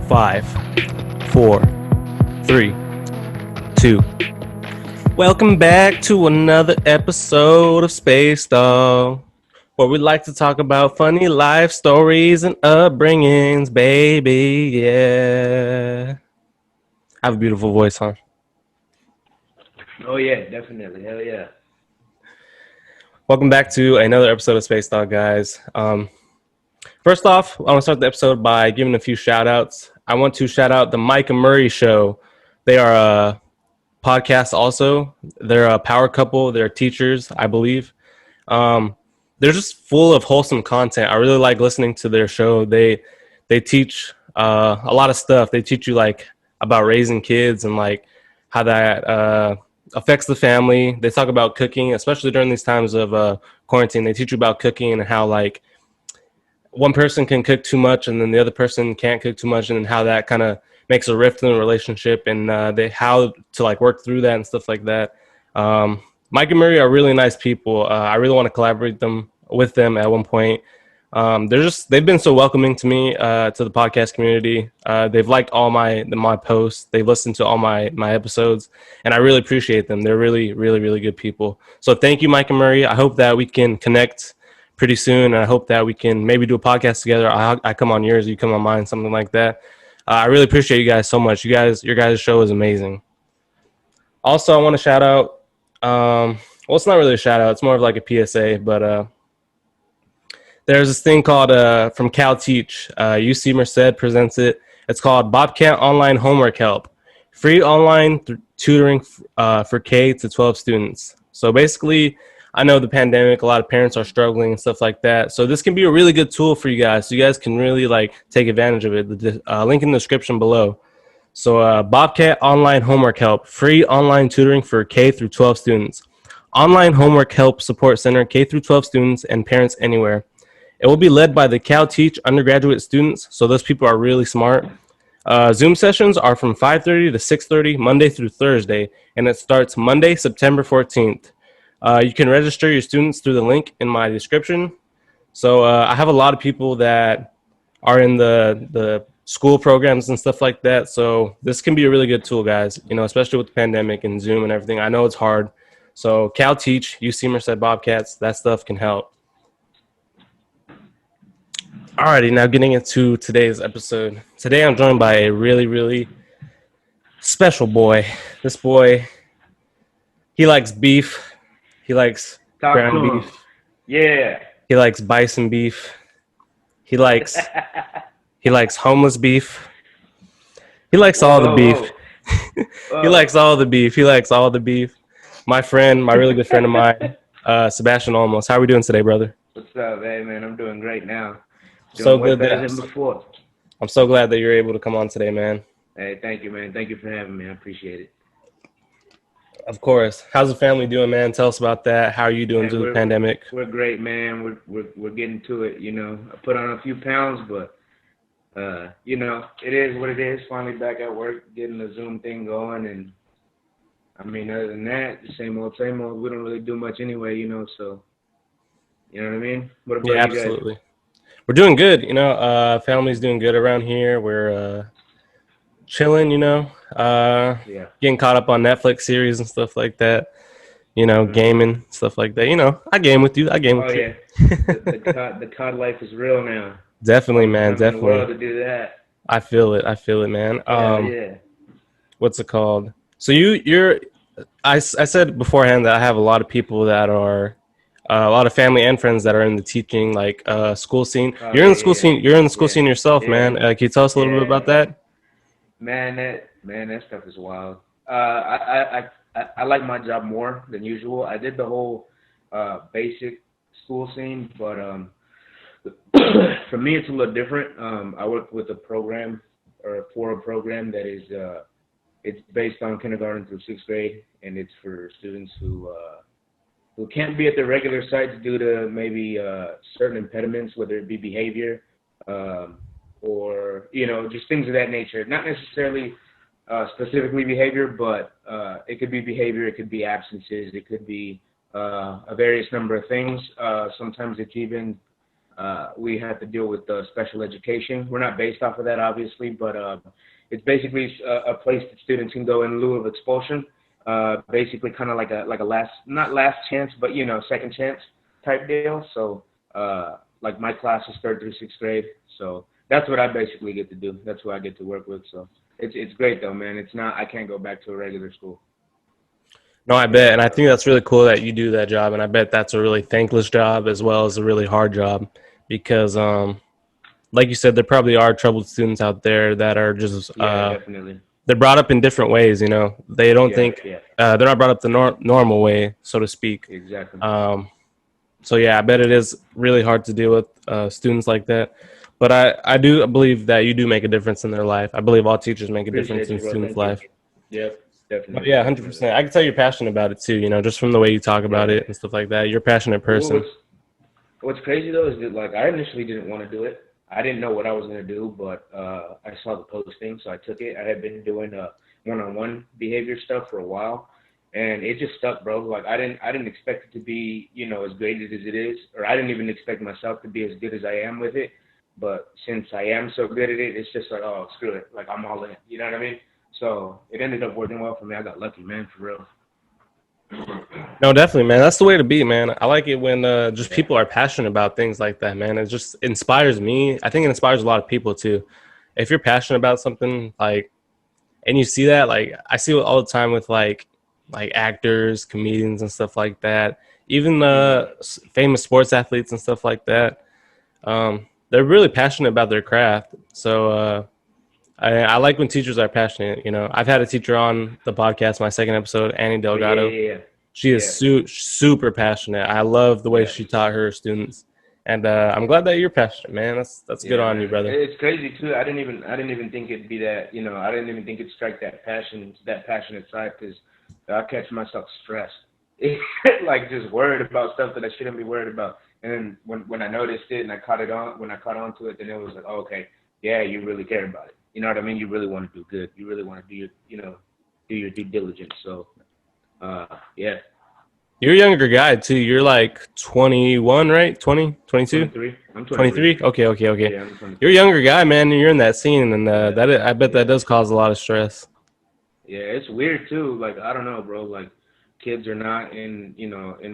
5, 4, 3, 2. Welcome back to another episode of Space Dogg, where we like to talk about funny life stories and upbringings, baby. Yeah. I have a beautiful voice, huh? Oh yeah, definitely. Hell yeah. Welcome back to another episode of Space Dogg, guys. First off, I want to start the episode by giving a few shout outs. I want to shout out the Mike and Murray Show. They are a podcast also. They're a power couple. They're teachers, I believe. Um, they're just full of wholesome content. I really like listening to their show. They teach a lot of stuff. They teach you like about raising kids and like how that affects the family. They talk about cooking, especially during these times of quarantine. They teach you about cooking and how like one person can cook too much and then the other person can't cook too much, and then how that kind of makes a rift in the relationship, and they how to like work through that and stuff like that. Mike and Murray are really nice people. I really want to collaborate with them at one point. They've been so welcoming to me, to the podcast community. They've liked all my posts. They've listened to all my episodes, and I really appreciate them. They're really, really, really good people. So thank you, Mike and Murray. I hope that we can connect pretty soon, and I hope that we can maybe do a podcast together. I come on yours, you come on mine, something like that. I really appreciate you guys so much. Your guys' show is amazing. Also, I want to shout out. Well, it's not really a shout out. It's more of like a PSA, but there's this thing called from Cal Teach. UC Merced presents it. It's called Bobcat Online Homework Help, free online tutoring for K to 12 students. So basically, I know the pandemic, a lot of parents are struggling and stuff like that. So this can be a really good tool for you guys. So you guys can really like take advantage of it. The link in the description below. So Bobcat Online Homework Help, free online tutoring for K through 12 students. Online Homework Help Support Center, K through 12 students and parents anywhere. It will be led by the Cal Teach undergraduate students, so those people are really smart. Zoom sessions are from 5:30 to 6:30, Monday through Thursday, and it starts Monday, September 14th. You can register your students through the link in my description. So I have a lot of people that are in the school programs and stuff like that. So this can be a really good tool, guys, especially with the pandemic and Zoom and everything. I know it's hard. So Cal Teach, UC Merced Bobcats, that stuff can help. Alrighty, now getting into today's episode. Today I'm joined by a really, really special boy. This boy, he likes beef. He likes Talk to ground him. beef. Yeah. He likes bison beef. He likes homeless beef. He likes all the beef. He likes all the beef. He likes all the beef. My friend, my really good friend of mine, Sebastian Olmos. How are we doing today, brother? What's up, hey man? I'm doing great now. So Doing way good better that than before. I'm so glad that you're able to come on today, man. Hey, thank you, man. Thank you for having me. I appreciate it. Of course. How's the family doing, man? Tell us about that. How are you doing Hey, through the pandemic? we're great, man. We're getting to it. I put on a few pounds, but it is what it is. Finally back at work, getting the Zoom thing going, and I mean, other than that, the same old, same old. We don't really do much anyway, so you know what I mean. What about Yeah, you guys? absolutely. We're doing good, family's doing good around here. We're chilling, Yeah. getting caught up on Netflix series and stuff like that, Mm-hmm. gaming, stuff like that. I game with you. I game Oh with you. yeah, the COD life is real now. Definitely, All the man. time in the world Definitely. to do that. I feel it. I feel it, man. Hell yeah. What's it called? So I said beforehand that I have a lot of people that are a lot of family and friends that are in the teaching like school scene. Oh You're in yeah, the school yeah, scene. You're in the school yeah, scene yourself, yeah, man. Can you tell us a little bit yeah. about that? Man, that stuff is wild. I like my job more than usual. I did the whole basic school scene, but for me it's a little different. I work with a program or for a program that is it's based on kindergarten through sixth grade, and it's for students who can't be at their regular sites due to maybe certain impediments, whether it be behavior um, or just things of that nature. Not necessarily specifically behavior, but it could be behavior, it could be absences, it could be a various number of things. Sometimes it's even we had to deal with special education. We're not based off of that, obviously, but it's basically a place that students can go in lieu of expulsion. Basically, kind of like a last, not last chance, but second chance type deal. So like my class is third through sixth grade, so that's what I basically get to do. That's what I get to work with. So it's great though, man. It's not, I can't go back to a regular school. No, I bet. And I think that's really cool that you do that job. And I bet that's a really thankless job as well as a really hard job because, like you said, there probably are troubled students out there that are just, Yeah, definitely. they're brought up in different ways, you know. They don't Yeah, think, yeah, they're not brought up the normal way, so to speak. exactly. Um, so, yeah, I bet it is really hard to deal with students like that. But I do believe that you do make a difference in their life. I believe all teachers make a difference Appreciate in you, bro. students' Thank you. life. Yep, But definitely, yeah, definitely. 100%. I can tell you're passionate about it too, you know, just from the way you talk about Yeah. it and stuff like that. You're a passionate Well, person. what's crazy though is that like I initially didn't want to do it. I didn't know what I was gonna do, but I saw the posting, so I took it. I had been doing one-on-one behavior stuff for a while, and it just stuck, bro. Like I didn't expect it to be as great as it is, or I didn't even expect myself to be as good as I am with it. But since I am so good at it, it's just like, oh, screw it, like I'm all in. You know what I mean? So it ended up working well for me. I got lucky, man, for real. No, definitely, man. That's the way to be, man. I like it when just Yeah. people are passionate about things like that, man. It just inspires me. I think it inspires a lot of people too. If you're passionate about something, like, and you see that, like, I see it all the time with like actors, comedians, and stuff like that. Even Mhm. famous sports athletes and stuff like that. They're really passionate about their craft. So I like when teachers are passionate. You know, I've had a teacher on the podcast, my second episode, Annie Oh yeah, Delgado. yeah, She is yeah, super passionate. I love the way yeah. she taught her students, and I'm glad that you're passionate, man. That's good Yeah, on you, man. brother. It's crazy too. I didn't even think it'd be that. I didn't even think it'd strike that passionate side, because I catch myself stressed, like just worried about stuff that I shouldn't be worried about. And then when I noticed it and when I caught on to it, then it was like, oh, okay, yeah, you really care about it. You know what I mean? You really want to do good. You really want to do your due diligence. So, yeah, You're a younger guy too. You're like 21, right? 20, 22, 23. I'm 23. 23. Okay, okay, okay. Yeah, I'm You're a 23. younger guy, man, and you're in that scene, and Yeah, I bet that yeah. does cause a lot of stress. Yeah, it's weird too. Like I don't know, bro. Like kids are not in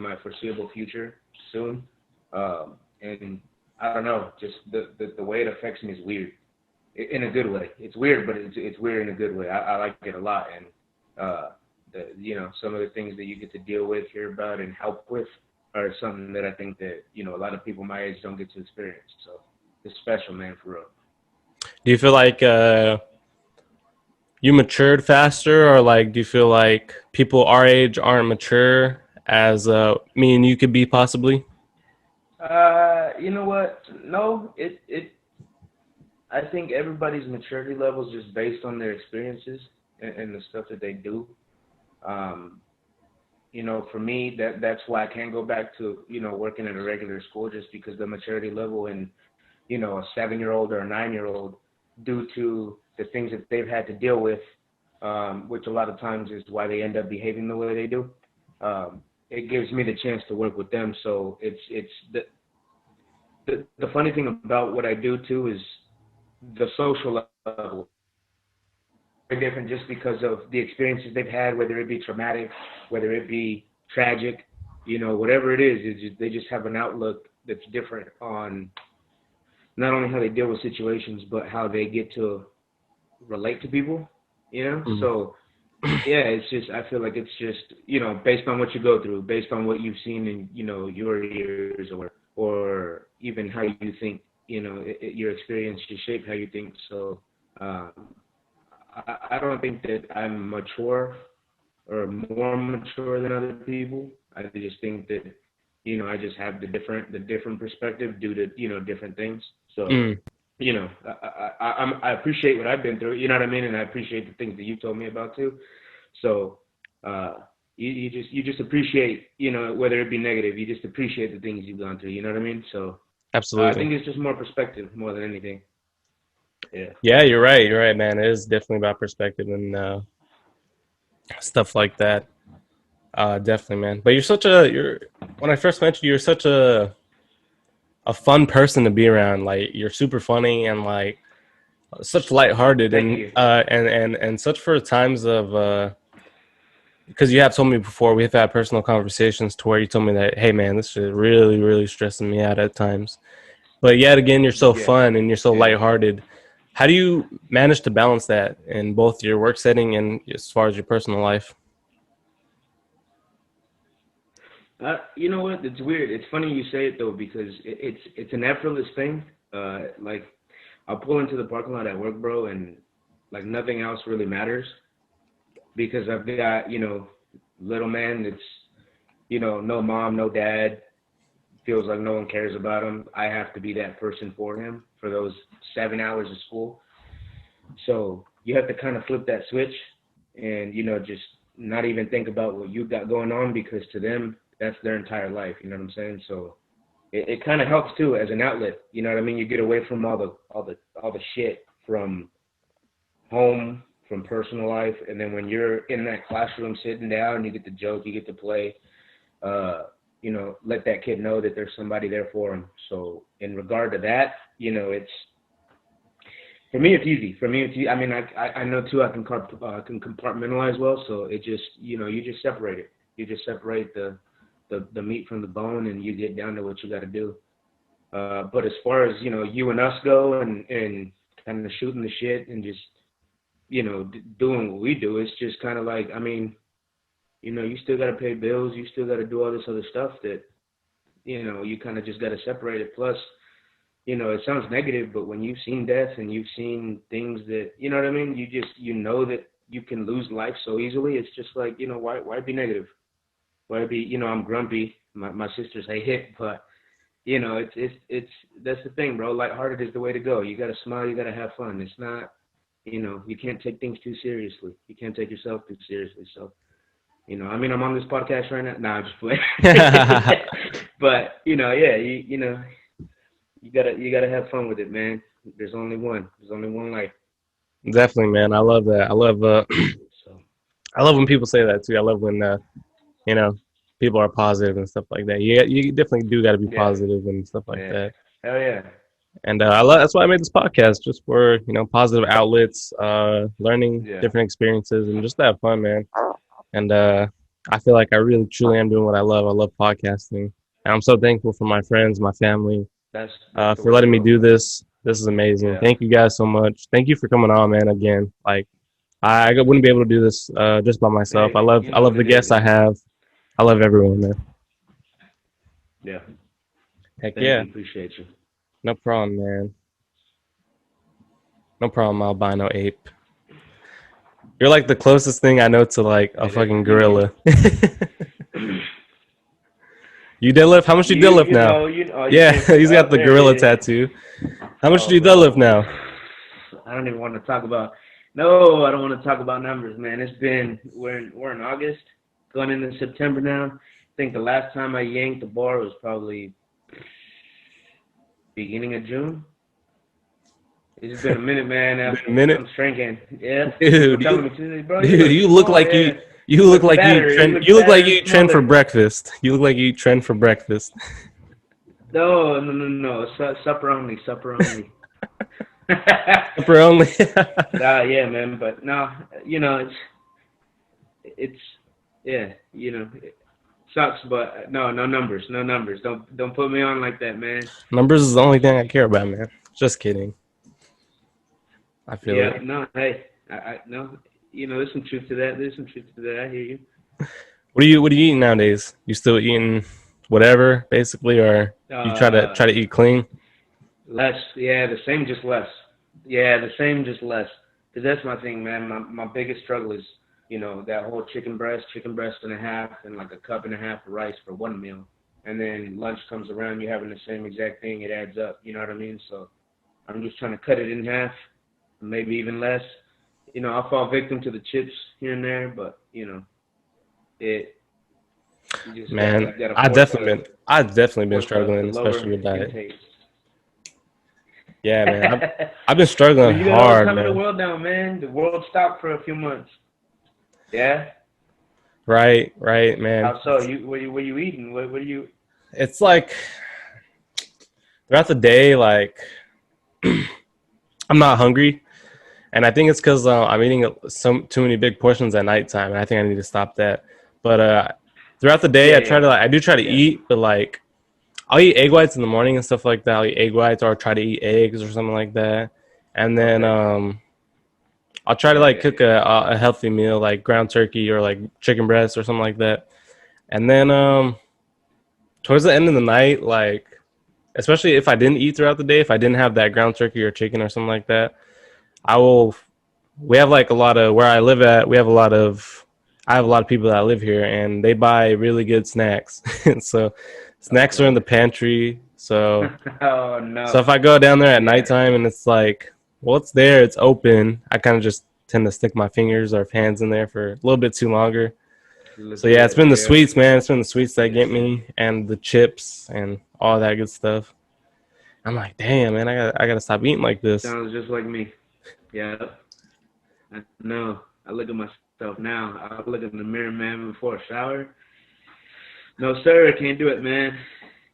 my foreseeable future soon, and I don't know. Just the way it affects me is weird, in a good way. It's weird, but it's weird in a good way. I like it a lot, and some of the things that you get to deal with, hear about, and help with are something that I think that a lot of people my age don't get to experience. So it's special, man, for real. Do you feel like you matured faster, or like do you feel like people our age aren't mature as me and you could be possibly? You know what? No, I think everybody's maturity level is just based on their experiences and the stuff that they do. Um, for me, that's why I can't go back to working at a regular school, just because the maturity level in a 7-year-old or a 9-year-old, due to the things that they've had to deal with, which a lot of times is why they end up behaving the way they do. It gives me the chance to work with them. So it's the funny thing about what I do too is the social level very different, just because of the experiences they've had, whether it be traumatic, whether it be tragic, whatever it is, they just have an outlook that's different on not only how they deal with situations, but how they get to relate to people, Mm. So yeah, it's just, I feel like it's just, based on what you go through, based on what you've seen in, your years, or even how you think, your experience just shape how you think. So, um, I don't think that I'm mature or more mature than other people. I just think that, I just have the different perspective due to, different things. So, Mm. I appreciate what I've been through, you know what I mean? And I appreciate the things that you told me about too. So, uh, you just appreciate, whether it be negative, you just appreciate the things you've gone through, you know what I mean? So, I Absolutely. think it's just more perspective more than anything. Yeah. Yeah, you're right. You're right, man. It is definitely about perspective and stuff like that. Definitely, man. But you're when I first met you, you're such a a fun person to be around. Like you're super funny and like such lighthearted Thank and you. and such for times of because you have told me before we have had personal conversations to where you told me that, hey man, this shit really really stressing me out at times. But yet again, you're so Yeah. fun and you're so Yeah. lighthearted. How do you manage to balance that in both your work setting and as far as your personal life? You know what? It's weird. It's funny you say it though because it's an effortless thing. Like I'll pull into the parking lot at work, bro, and like nothing else really matters because I've got little man that's no mom, no dad, feels like no one cares about him. I have to be that person for him for those 7 hours of school. So you have to kind of flip that switch and, just not even think about what you got going on because to them, that's their entire life. You know what I'm saying? So it kind of helps too as an outlet. You know what I mean? You get away from all the shit from home, from personal life. And then when you're in that classroom sitting down, you get to joke, you get to play, let that kid know that there's somebody there for him. So in regard to that, it's for me, it's easy. For me, it's easy. I mean, I know too. I can compartmentalize well. So it just you just separate it. You just separate the meat from the bone, and you get down to what you got to do. But as far as you and us go, and kind of shooting the shit and just doing what we do, it's just kind of like you still got to pay bills. You still got to do all this other stuff that you kind of just got to separate it. Plus, it sounds negative, but when you've seen death and you've seen things that, you know what I mean, you just, that you can lose life so easily. It's just like, why be negative? Why be, I'm grumpy. My sisters hate it, but it's that's the thing, bro. Lighthearted is the way to go. You got to smile. You got to have fun. It's not, you can't take things too seriously. You can't take yourself too seriously. So, I'm on this podcast right now. Nah, I'm just playing. But, yeah, you gotta have fun with it, man. There's only one. There's only one life. Definitely, man. I love that. I love So I love when people say that too. I love when you know people are positive and stuff like that. You definitely do got to be yeah, positive and stuff like yeah, that. hell yeah, And I love that's why I made this podcast, just for positive outlets, learning yeah. different experiences, and just to have fun, man. And I feel like I really truly am doing what I love. I love podcasting, and I'm so thankful for my friends, my family, That's the for way to letting me go, do man. this. This is amazing. Yeah. Thank you guys so much. Thank you for coming on, man. Again, like I wouldn't be able to do this just by myself. Hey, you I know love what the it is, guests I man. have. I love everyone, man. Yeah. Heck Thank yeah, you. Appreciate you. no problem, man. No problem, albino ape. You're like the closest thing I know to like a Hey, that's fucking easy. gorilla. You deadlift? How much do you You deadlift you now? know you know you Yeah, can't. he's got Oh, the there gorilla it is. tattoo. How much do Oh, you deadlift bro. now? I don't even want to talk about. No, I don't want to talk about numbers, man. It's been we're in August, going into September now. I think the last time I yanked the bar was probably beginning of June. It's been a minute, man. Been a minute, I'm shrinking. Yeah, people dude. telling me, today, bro, you Dude, look you look small. like Yeah, you you look look like you eat fatter. You trend. look You look like fatter you and eat trend for smaller. breakfast. You look like you eat trend for breakfast. No, no, no, no. Supper only. Supper only. Upper only. Nah, yeah, man. But no, it's yeah, it sucks. But no, no numbers, no numbers. Don't put me on like that, man. Numbers is the only thing I care about, man. Just kidding. I feel Yeah, it. no, hey, I no, there's some truth to that. There's some truth to that. I hear you. What are you eating nowadays? You still eating whatever, basically, or you try Uh, to eat clean? Less, yeah, the same, just less. Yeah, the same, just less. Cause that's my thing, man. My biggest struggle is, that whole chicken breast and a half, and like a cup and a half of rice for one meal, and then lunch comes around, you're having the same exact thing. It adds up. You know what I mean? So I'm just trying to cut it in half, maybe even less. I'll fall victim to the chips here and there, but it you just gotta Man, you gotta force the I've definitely been force the struggling, especially lower with diet. intake. Yeah, man, I've been struggling Well, you got all the hard, time in the man. world now, man. The world stopped for a few months. Yeah. Right, man. How so? You were you eating? What are you? It's like throughout the day, like I'm not hungry, and I think it's because I'm eating some too many big portions at nighttime, and I think I need to stop that. But throughout the day, Yeah, I do try to yeah. eat, but like I'll eat egg whites in the morning and stuff like that. I'll eat egg whites or try to eat eggs or something like that, and then Okay. I'll try to Yeah, like yeah, cook yeah. a healthy meal like ground turkey or like chicken breast or something like that. And then towards the end of the night, like especially if I didn't eat throughout the day, if I didn't have that ground turkey or chicken or something like that, I will. We have like a lot of where I live at. We have a lot of. I have a lot of people that live here, and they buy really good snacks. So snacks are in Okay. the pantry. Oh So no. if I go down there at Yeah. nighttime and it's like, well, it's there, it's open. I kind of just tend to stick my fingers or hands in there for a little bit too longer. So yeah, it's Legit. been the Yeah. sweets, man. It's been the sweets that Yeah. get me, and the chips and all that good stuff. I'm like, damn, man, I gotta stop eating like this. Sounds just like me. Yeah. I know. I look at myself now. I look in the mirror, man, before a shower. No, sir, I can't do it, man.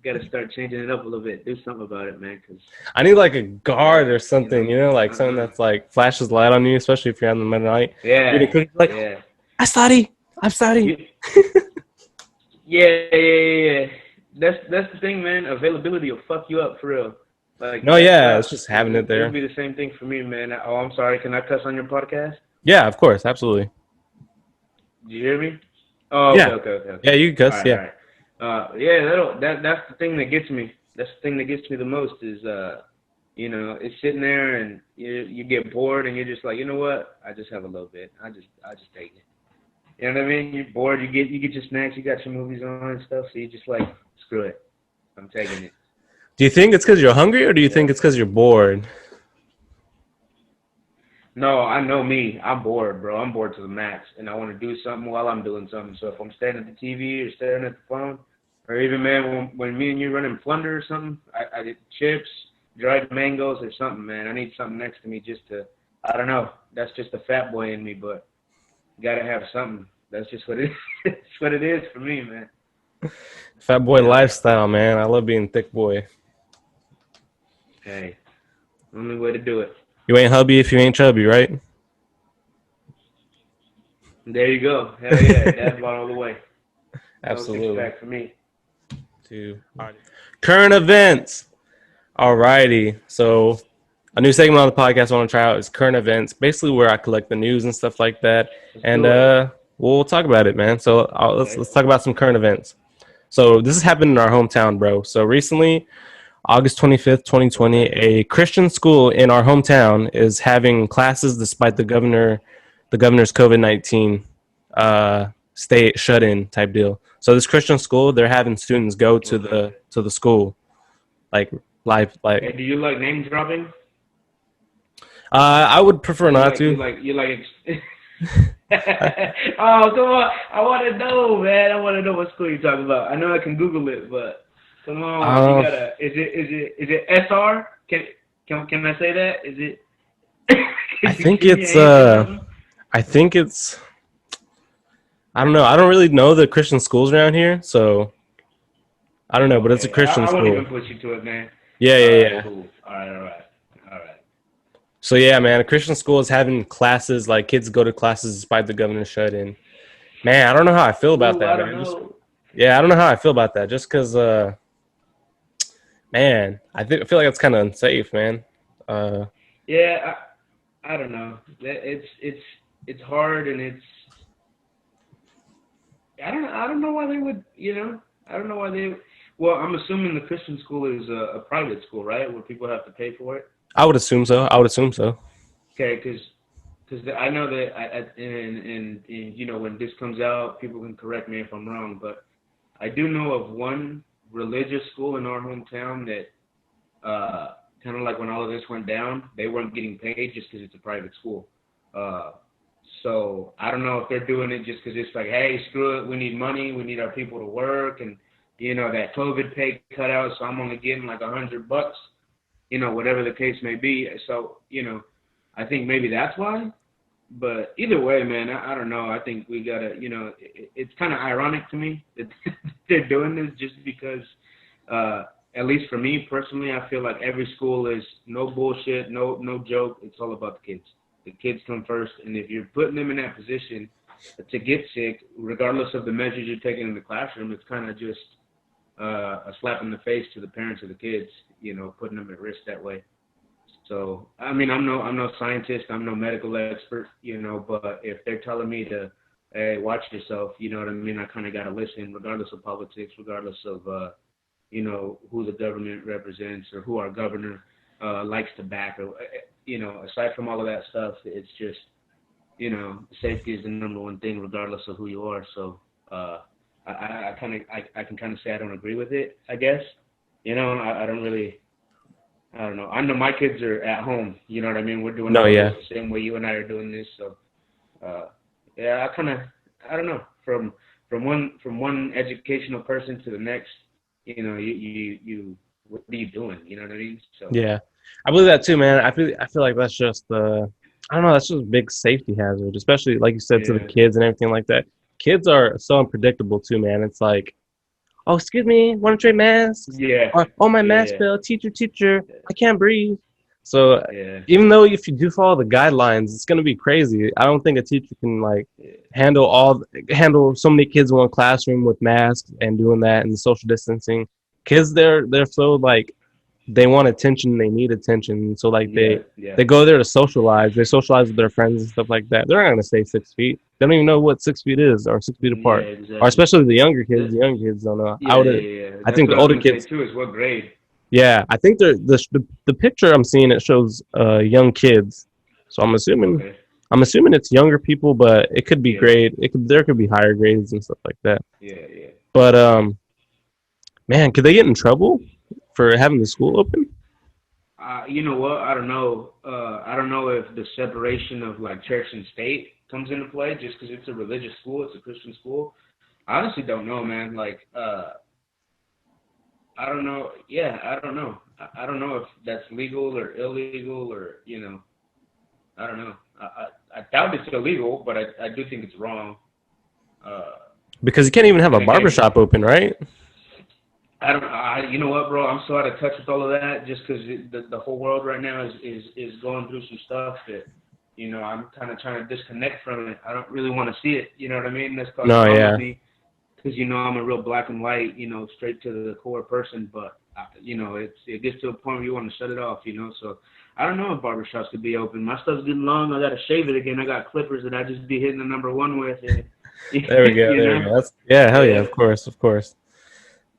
Got to start changing it up a little bit. Do something about it, man. Cause I need like a guard yeah, or something, like something that's like flashes light on you, especially if you're in the middle of the night. You're Yeah, eating cookies, like, yeah. I'm sorry, I'm sorry. You, yeah. That's the thing, man. Availability will fuck you up for real. Like No, that yeah, it's sucks. just Cause having it it'll there. be the same thing for me, man. Oh, I'm sorry. Can I cuss on your podcast? Yeah, of course, absolutely. Did you hear me? Oh, Yeah, okay. yeah, you can All cuss. right, Yeah, all right. Yeah, that's the thing that gets me. That's the thing that gets me the most is it's sitting there and you get bored and you're just like, you know what? I just have a little bit. I just take it. You know what I mean? You're bored. You get your snacks. You got your movies on and stuff. So you just like, screw it. I'm taking it. do you think it's because you're hungry, or do you think Yeah. it's because you're bored? No, I know me. I'm bored, bro. I'm bored to the max, and I want to do something while I'm doing something. So if I'm staring at the TV or staring at the phone, or even man, when me and you running plunder or something, I get chips, dried mangoes, or something, man. I need something next to me just to, I don't know. That's just a fat boy in me, but gotta have something. That's just what it is. It's what it is for me, man. Fat boy Yeah. lifestyle, man. I love being thick boy. Hey, only way to do it. You ain't hubby if you ain't chubby, right? There you go. Hell yeah, dad bod all the way. No six Absolutely. pack for me. Current events. Alrighty. So a new segment on the podcast I want to try out is current events, basically where I collect the news and stuff like that, Let's and do it. we'll talk about it, man. So Okay. let's talk about some current events. So this has happened in our hometown, bro. So recently, August 25th, 2020, Okay. a Christian school in our hometown is having classes despite the governor's COVID-19 stay shut in type deal. So this Christian school, they're having students go Okay. to the school like live like. Hey, do you like name dropping? I would prefer not to. You like. Oh, come on! I want to know, man. I want to know what school you're talking about. I know I can Google it, but come on, you Uh, gotta. Is it SR? Can I say that? Is it? I Could you think give me it's an answer, something? I think it's I don't know. I don't really know the Christian schools around here, so I don't know, but it's a Okay, Christian I won't school. even push you to it, man. Yeah, All yeah, right, yeah. cool. All right. So yeah, man, a Christian school is having classes like kids go to classes despite the governor shut in. Man, I don't know how I feel about Ooh, that, I don't man. Just know. yeah, I don't know how I feel about that. Just because, man, I feel like it's kind of unsafe, man. Uh, Yeah, I don't know. It's hard and it's I don't know why they would I don't know why they. Well, I'm assuming the Christian school is a private school, right? Where people have to pay for it. I would assume so. I would assume so. Okay, because I know that and when this comes out, people can correct me if I'm wrong, but I do know of one religious school in our hometown that kind of like when all of this went down, they weren't getting paid just because it's a private school. Uh, so I don't know if they're doing it just because it's like, hey, screw it, we need money, we need our people to work, and that COVID pay cut out, so I'm only getting like $100, whatever the case may be. So I think maybe that's why. But either way, man, I don't know. I think we gotta, it's kind of ironic to me that they're doing this just because at least for me personally, I feel like every school is no bullshit, no joke. It's all about the kids. The kids come first, and if you're putting them in that position to get sick, regardless of the measures you're taking in the classroom, it's kind of just a slap in the face to the parents of the kids, putting them at risk that way. So, I mean, I'm no scientist, I'm no medical expert, but if they're telling me to, hey, watch yourself, you know what I mean? I kind of got to listen, regardless of politics, regardless of, who the government represents or who our governor likes to back, or, aside from all of that stuff, it's just, safety is the number one thing, regardless of who you are. So, I can kind of say I don't agree with it, I guess. I don't really. I don't know. I know my kids are at home. You know what I mean? We're doing No, all yeah. this the same way you and I are doing this. So, yeah, I don't know. From one educational person to the next, what are you doing? You know what I mean? So, Yeah, I believe that too, man. I feel like that's just I don't know, that's just a big safety hazard, especially like you said to the yeah, kids and everything like that. Kids are so unpredictable too, man. It's like, oh, excuse me, want to trade masks? yeah, Or oh, my mask yeah, fell. Teacher, I can't breathe. So yeah, even though if you do follow the guidelines, it's gonna be crazy. I don't think a teacher can like yeah, handle so many kids in one classroom with masks and doing that and social distancing. Kids, they're so like they want attention, they need attention. So like yeah, they go there to socialize. They socialize with their friends and stuff like that. They're not gonna stay 6 feet. They don't even know what 6 feet is or 6 feet yeah, apart. Or exactly. especially the younger kids. That, The younger kids don't know. yeah, yeah, yeah. I That's think the what I was older gonna say kids. too. Is what grade? Yeah, I think the picture I'm seeing it shows young kids. So Okay. I'm assuming it's younger people, but it could be Yeah, grade. There could be higher grades and stuff like that. yeah, yeah. But man, could they get in trouble for having the school open? You know what? I don't know. I don't know if the separation of like church and state comes into play just because it's a religious school, it's a Christian school. I honestly don't know, man. Like, I don't know. Yeah, I don't know. I don't know if that's legal or illegal or I don't know. I doubt it's illegal, but I do think it's wrong. Uh, Because you can't even have a then again, barbershop open, right? I don't. You know what, bro? I'm so out of touch with all of that, just because the whole world right now is going through some stuff that I'm kind of trying to disconnect from it. I don't really want to see it. You know what I mean? That's causing No, wrong with yeah. me because I'm a real black and white, straight to the core person. But it gets to a point where you want to shut it off. So I don't know if barbershops could be open. My stuff's getting long. I got to shave it again. I got clippers that I just be hitting the number one with. And, There we go. you There we know? go. Yeah, hell yeah, Yeah. of course, of course.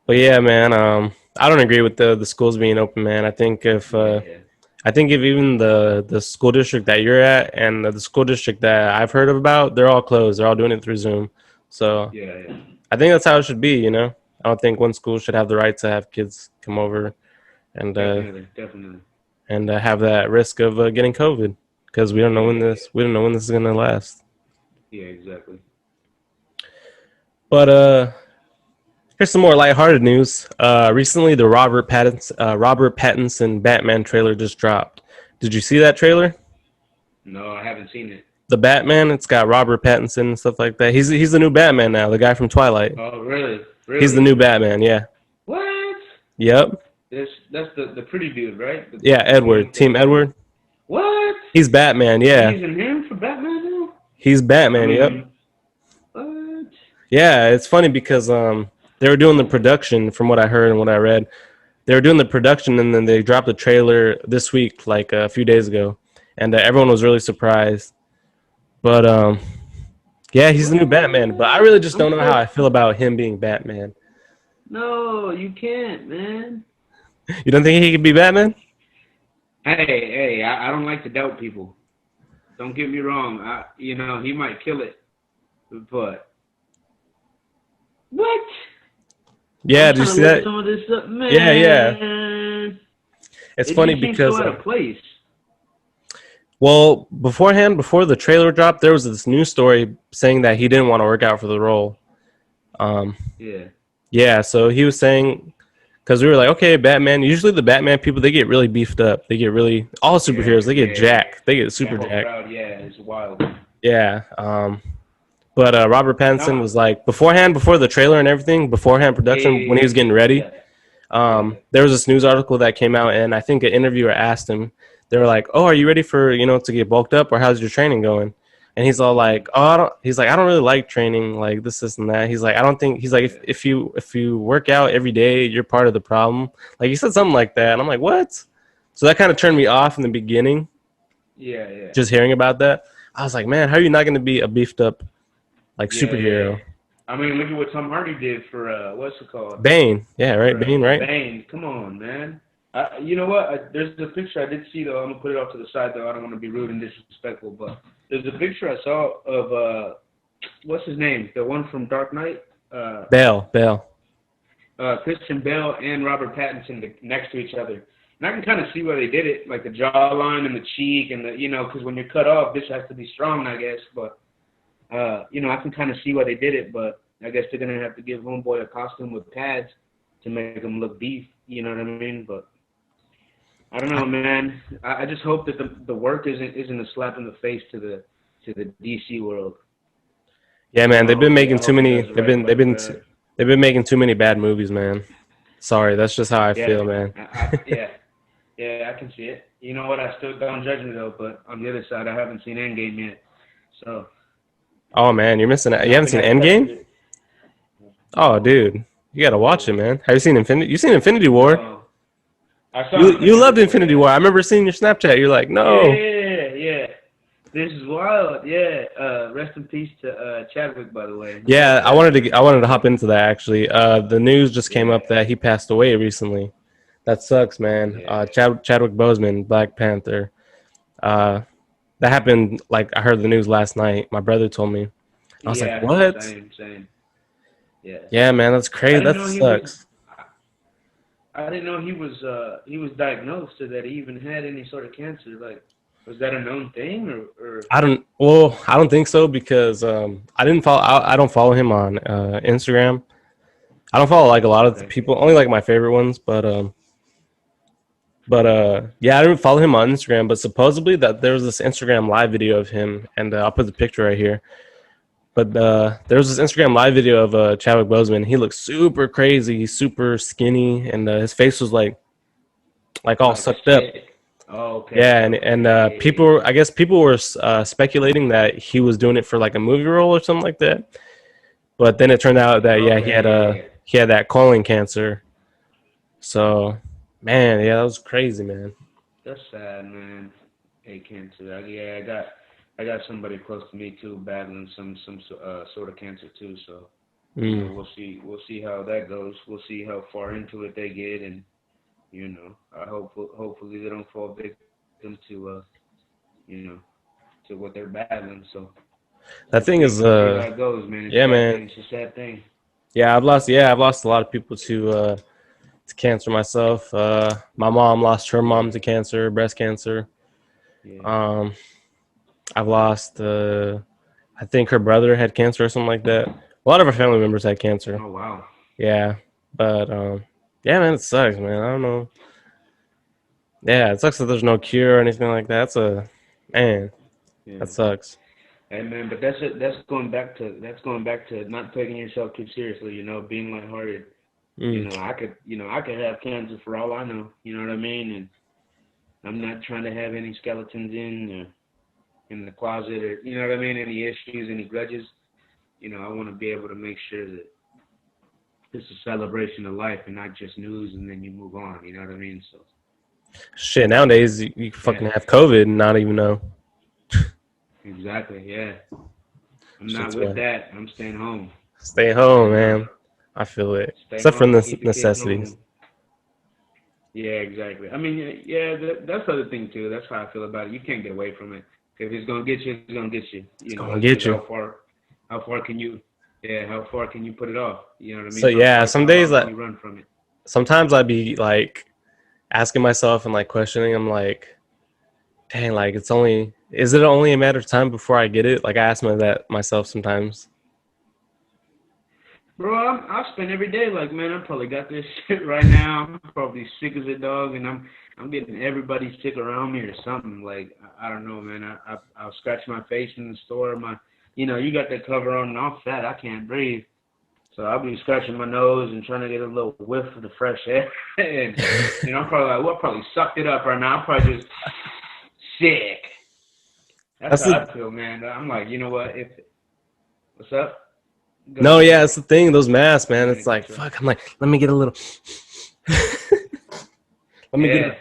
But yeah, man, I don't agree with the schools being open, man. Yeah. Yeah. I think if even the school district that you're at and the school district that I've heard about, they're all closed. They're all doing it through Zoom. So Yeah. Yeah. I think that's how it should be. I don't think one school should have the right to have kids come over and Definitely. Definitely. have that risk of getting COVID because Yeah. Yeah. Yeah. we don't know when this is gonna last. Yeah. Exactly. But here's some more lighthearted news. Recently, the Robert Pattinson Batman trailer just dropped. Did you see that trailer? No, I haven't seen it. The Batman. It's got Robert Pattinson and stuff like that. He's the new Batman now. The guy from Twilight. Oh, really? He's the Really? new Batman. Yeah. What? Yep. That's the pretty dude, right? Yeah. The one Edward. with the Team Edward. what? He's Batman. They're Yeah. using him for Batman now? He's I Batman. Yep. mean, what? Yeah. It's funny because they were doing the production from what I heard and what I read. They were doing the production and then they dropped the trailer this week, like a few days ago, and everyone was really surprised. But yeah, he's the new Batman. But I really just I'm don't know how so I feel about him being Batman. no, you can't, man. You don't think he could be Batman? Hey, I don't like to doubt people. Don't get me wrong. He might kill it, but what? Yeah, I'm did you trying see to look that? some of this up, Yeah, yeah. man. It's It funny just seems so because out of place. well, before the trailer dropped, there was this news story saying that he didn't want to work out for the role. Um, Yeah, yeah, so he was saying because we were like, okay, Batman. Usually the Batman people they get really beefed up. They get really all yeah, superheroes. They get yeah. jacked. They get That super whole jacked. crowd, yeah, is wild. Yeah. But Robert Pattinson No, was like before the trailer and everything, beforehand yeah, production when he yeah, was getting ready. yeah, Yeah. There was this news article that came out, and I think an interviewer asked him, they were like, "Oh, are you ready for to get bulked up, or how's your training going?" And he's all Mm-hmm. like, "Oh, I don't." He's like, "I don't really like training, like this, and that." He's like, "I don't think." He's like, Yeah. if you work out every day, you're part of the problem." Like he said something like that, and I'm like, "What?" So that kind of turned me off in the beginning, Yeah. Yeah. just hearing about that. I was like, "Man, how are you not going to be a beefed up like Yeah. Yeah. superhero?" I mean, look at what Tom Hardy did for what's it called? Bane, yeah, right, For Bane, right? Bane. Come on, man. You know what? There's a picture I did see though. I'm gonna put it off to the side though. I don't want to be rude and disrespectful, but there's a picture I saw of what's his name? The one from Dark Knight. Bale. Christian Bale and Robert Pattinson next to each other. And I can kind of see where they did it, like the jawline and the cheek and because when you're cut off, this has to be strong, I guess. But I can kind of see why they did it. But I guess they're gonna have to give Homeboy a costume with pads to make him look beef. You know what I mean? But I don't know, man. I just hope that the work isn't a slap in the face to the DC world. Yeah, man, they've been I making too hope he many. does right. They've been making too many bad movies, man. Sorry, that's just how I Yeah, feel, man. yeah, I can see it. You know what? I still don't judge me though, but on the other side, I haven't seen Endgame yet, so Oh man, you're missing out. You I haven't think seen I touched Endgame? it. Oh, dude, you gotta watch it, No, man. Have you seen Infinity? You seen Infinity War? no. I saw You Infinity loved War. Infinity Yeah, War. I remember seeing your Snapchat. You're like, no. yeah. This is wild. Yeah. Rest in peace to Chadwick, by the way. Very Yeah, sad news. I wanted to hop into that actually. The news just came Yeah, up that he passed away recently. That sucks, man. yeah, Chadwick Boseman, Black Panther. Uh, that happened. Like I heard the news last night. My brother told me. I was like, yeah. what? Same. Yeah. Yeah, man, that's I crazy. didn't That know he was. sucks. I didn't know he was diagnosed or that he even had any sort of cancer. Like, was that a known thing or? I don't think so because I don't follow him on Instagram. I don't follow like a lot of the Okay. people, only like my favorite ones, yeah, I didn't follow him on Instagram, but supposedly that there was this Instagram live video of him, and I'll put the picture right here. But there was this Instagram live video of Chadwick Boseman. He looked super crazy, super skinny, and his face was like all Like sucked up. sick. Oh, Yeah, okay. and Yeah. I guess people were speculating that he was doing it for like a movie role or something like that. But then it turned out that yeah, Okay, yeah. he had that colon cancer. So, man, yeah, that was crazy, man. That's sad, man. Hey, cancer. Yeah, I got somebody close to me too battling some sort of cancer too. So Mm. we'll see how that goes. We'll see how far into it they get, and I hopefully they don't fall victim to you know to what they're battling. So That thing is we'll see how it goes, man. It's a yeah, sad man. thing. It's a sad thing. I've lost a lot of people to cancer myself. My mom lost her mom Yeah, to cancer, breast cancer. yeah. Um, I've lost I think her brother had cancer or something like that. A lot of our family members had cancer. Oh wow. Yeah, but yeah, man, it sucks, man. I don't know. Yeah, it sucks that there's no cure or anything like that. That's a man. That Yeah. sucks. Hey man, but that's going back to not taking yourself too seriously. Being lighthearted. Mm. I could have cancer for all I know. You know what I mean? And I'm not trying to have any skeletons in the closet or you know what I mean, any issues, any grudges. I want to be able to make sure that it's a celebration of life and not just news, and then you move on. You know what I mean? So Shit, nowadays you yeah, fucking have COVID and not even know. exactly. Yeah, I'm not Shit's with what. that. I'm staying home. Stay home, You know, man. I feel it. stay Except for home, keep the kids necessities. home. Yeah, exactly. I mean, yeah, that's the other thing too. That's how I feel about it. You can't get away from it. If it's gonna get you, it's gonna get you. It's You know, gonna it's get just you. how far can you, yeah, how far can you put it off? You know what I So mean? yeah, some How days long can that you run from it? sometimes I'd be like asking myself and like questioning. I'm like, dang, like is it only a matter of time before I get it? Like I ask myself sometimes. Bro, I spend every day like, man, I probably got this shit right now. I'm probably sick as a dog, and I'm getting everybody sick around me or something. Like, I don't know, man. I'll scratch my face in the store. You got the cover on and off that I can't breathe. So I'll be scratching my nose and trying to get a little whiff of the fresh air. And I'm probably like, well, I probably sucked it up right now. I'm probably just sick. That's That's how the I feel, man. I'm like, you know what? What's up? Go no, ahead. yeah, it's the thing. Those masks, man. I'm It's gonna like cut you off. fuck. I'm like, let me get a little. Let me get.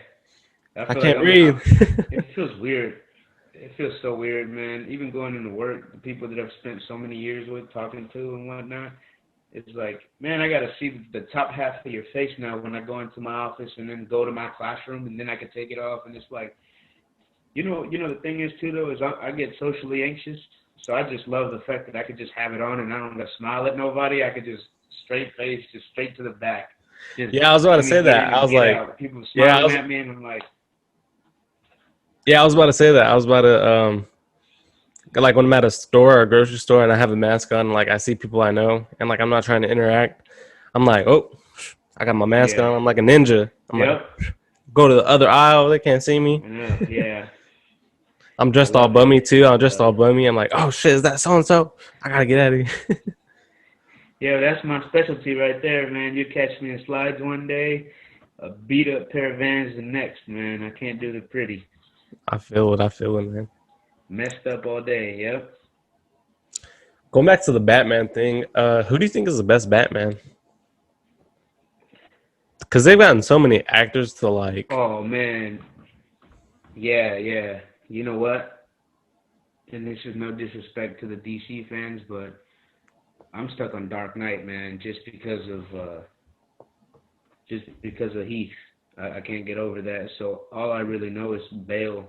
Yeah, I I feel like can't breathe. it feels weird. It feels so weird, man. Even going into work, the people that I've spent so many years with, talking to and whatnot, it's like, man, I got to see the top half of your face now when I go into my office and then go to my classroom and then I can take it off. And it's like, the thing is too though is I get socially anxious, so I just love the fact that I could just have it on and I don't got to smile at nobody. I could just straight face, just straight to the back. Just Yeah, I was about to let me say get that. in I and was get like, out. People yeah, smiling at me and I'm like, yeah, I was about to say that. I was about to like when I'm at a store or a grocery store and I have a mask on, like I see people I know and like I'm not trying to interact. I'm like, oh, I got my mask yeah, on. I'm like a ninja. I'm like, yep, go to the other aisle. They can't see me. I know, yeah. I'm I dressed all love it. bummy too. I'm I dressed love all it. bummy. I'm like, oh shit, is that so and so? I gotta get out of here. Yeah, that's my specialty right there, man. You catch me in slides one day, a beat up pair of Vans the next, man. I can't do the pretty. I feel it. I feel it, man. Messed up all day. Yep. Going back to the Batman thing, who do you think is the best Batman? Because they've gotten so many actors to like. Oh man. Yeah, yeah. You know what? And this is no disrespect to the DC fans, but I'm stuck on Dark Knight, man, just because of Heath. I can't get over that. So all I really know is Bale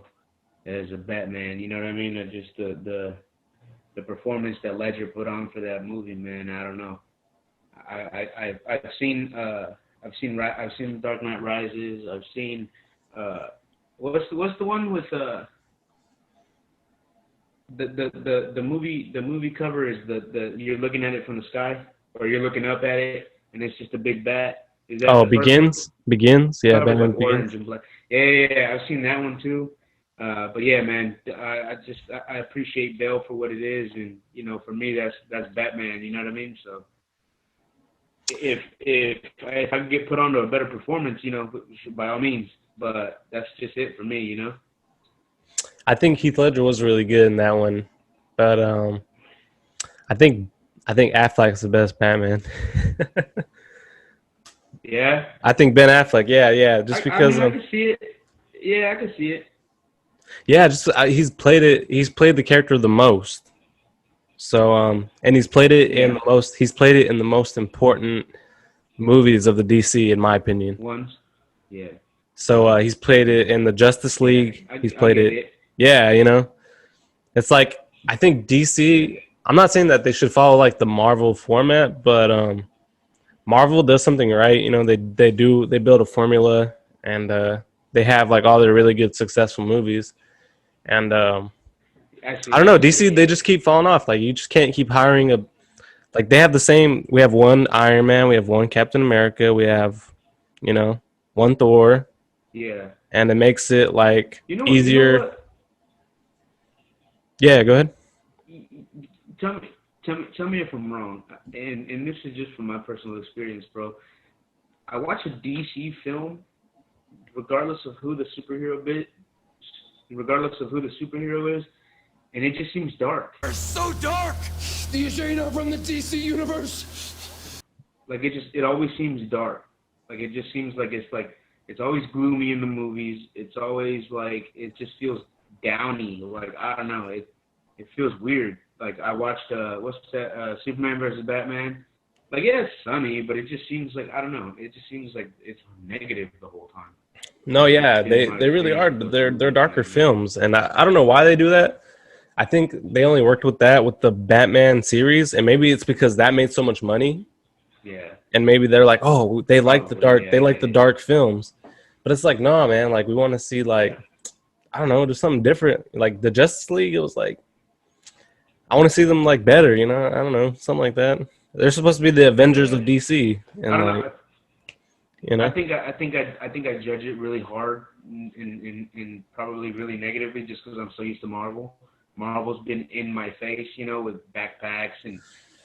as a Batman. You know what I mean? Just the performance that Ledger put on for that movie, man. I don't know. I've seen Dark Knight Rises. I've seen what's the one with the movie cover is the you're looking at it from the sky or you're looking up at it and it's just a big bat. Is that Oh, the first one? begins. Yeah, Cover's Batman like begins. orange and black. Yeah, yeah, yeah. I've seen that one too. But yeah, man, I appreciate Bale for what it is, and for me that's Batman. You know what I mean? So if I could get put onto a better performance, by all means. But that's just it for me. I think Heath Ledger was really good in that one, but I think I think Affleck's the best Batman. Yeah. I think Ben Affleck. Yeah, yeah. Just I because mean, I can see it. Yeah, I can see it. yeah, just he's played it. He's played the character the most. So and he's played it in Yeah. the most. He's played it in the most important movies of the DC, in my opinion. Once. Yeah. So he's played it in the Justice Yeah. League. He's I played get it. it. Yeah, it's like I think Yeah. DC. I'm not saying that they should follow like the Marvel format, but Marvel does something right. They build a formula and they have like all their really good successful movies. And I don't know, DC they Yeah. just keep falling off. Like you just can't keep hiring a like they have the same. We have one Iron Man, we have one Captain America, we have you know one Thor, Yeah. and it makes it like You know easier. what? Yeah, go ahead. Tell me if I'm wrong, and this is just from my personal experience, bro. I watch a DC film, regardless of who the superhero bit, regardless of who the superhero is, and it just seems dark. You're so dark! Do you say you're not from the DC universe? Like it always seems dark. Like it just seems like it's always gloomy in the movies. It's always like it just feels downy. Like I don't know. It feels weird. Like I watched what's that Superman versus Batman. Like yeah, it's sunny, but it just seems like I don't know. It just seems like it's negative the whole time. No, That's yeah, been they my they really experience are. with those They're movies, darker man. films, and I don't know why they do that. I think they only worked with that with the Batman series, and maybe it's because that made so much money, Yeah, and maybe they're like, oh, probably. they Yeah, like yeah, the yeah. dark films, but it's like, no, man, like we want to see Yeah. like I don't know, just something different. Like the Justice League, it was like I want to see them like better, I don't know, something like that. They're supposed to be the Avengers Yeah. of DC, I and don't like know. you I know, think I judge it really hard and probably really negatively just because I'm so used to Marvel. Marvel's been in my face, with backpacks and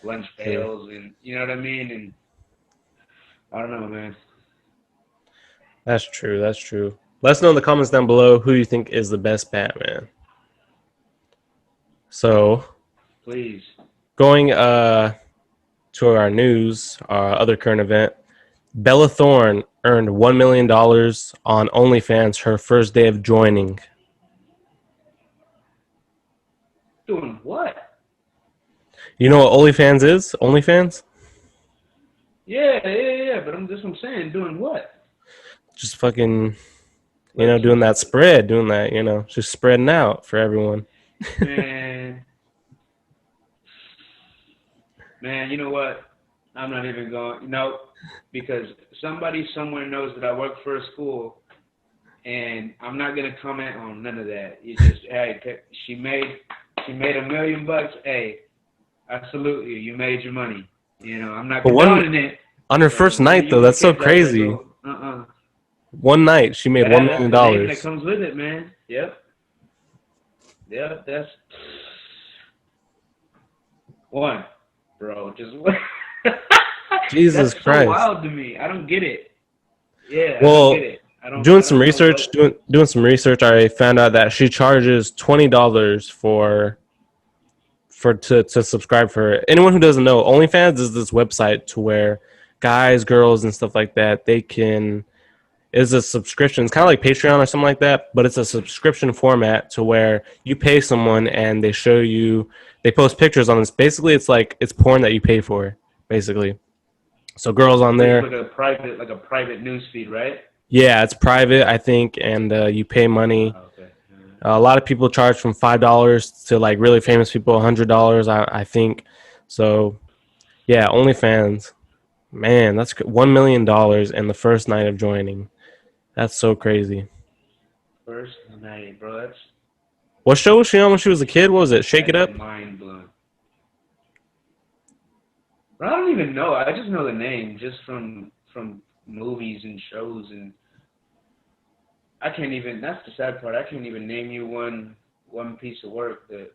lunch True. pails, and you know what I mean. And I don't know, man. That's true. That's true. Let us know in the comments down below who you think is the best Batman. So Please. going to our news, our other current event, Bella Thorne earned $1 million on OnlyFans her first day of joining. Doing what? You know what OnlyFans is? OnlyFans? Yeah. But that's what I'm saying. Doing what? Just fucking, Like, doing that spread, doing that, just spreading out for everyone. man, man. You know what? I'm not even going. No, because somebody somewhere knows that I work for a school, and I'm not gonna comment on none of that. You just, hey, she made $1 million. Hey, I salute you. You made your money. I'm not But condoning it. on her So first none of night, you though, that's so kids out there crazy. go, One night, she made $1 That's the name that million. comes with it, man. Yep. That's one, bro. Just Jesus that's so Christ. wild to me. I don't get it. Yeah, I Well, don't get it. I don't. doing I some don't know research, what. doing some research, I found out that she charges $20 to subscribe for her. Anyone who doesn't know, OnlyFans is this website to where guys, girls, and stuff like that, they can is a subscription. It's kind of like Patreon or something like that, but it's a subscription format to where you pay someone and they post pictures on this. Basically, it's porn that you pay for, basically. So girls on It's there, like a private news feed, right? yeah, it's private, I think, and you pay money. Okay. A lot of people charge from $5 to like really famous people $100, I think. So yeah, OnlyFans, man, that's $1 million in the first night of joining. That's so crazy. First night, bro. What show was she on when she was a kid? What was it? Shake It That is Up? mind blowing. Bro, I don't even know. I just know the name just from movies and shows, and I can't even. That's the sad part. I can't even name you one piece of work that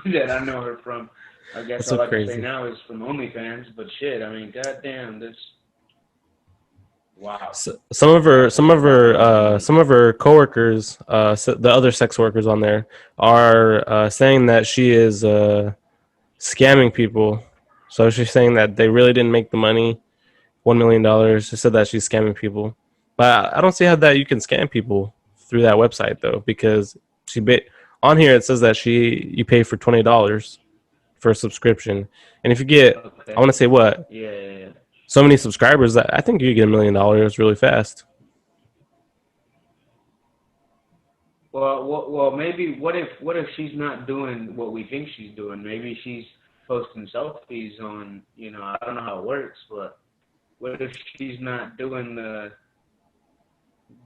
that I know her from. I guess That's all so I can say crazy. now is from OnlyFans, but shit, I mean, goddamn, this. Wow. Some of her coworkers, the other sex workers on there, are saying that she is scamming people. So she's saying that they really didn't make the money, $1 million. She said that she's scamming people, but I don't see how that you can scam people through that website though, because on here it says that you pay for $20 for a subscription, and if you get, I Okay. want to say what, Yeah. so many subscribers, that I think you get $1 million really fast. Well, maybe what if she's not doing what we think she's doing? Maybe she's posting selfies on, I don't know how it works, but what if she's not doing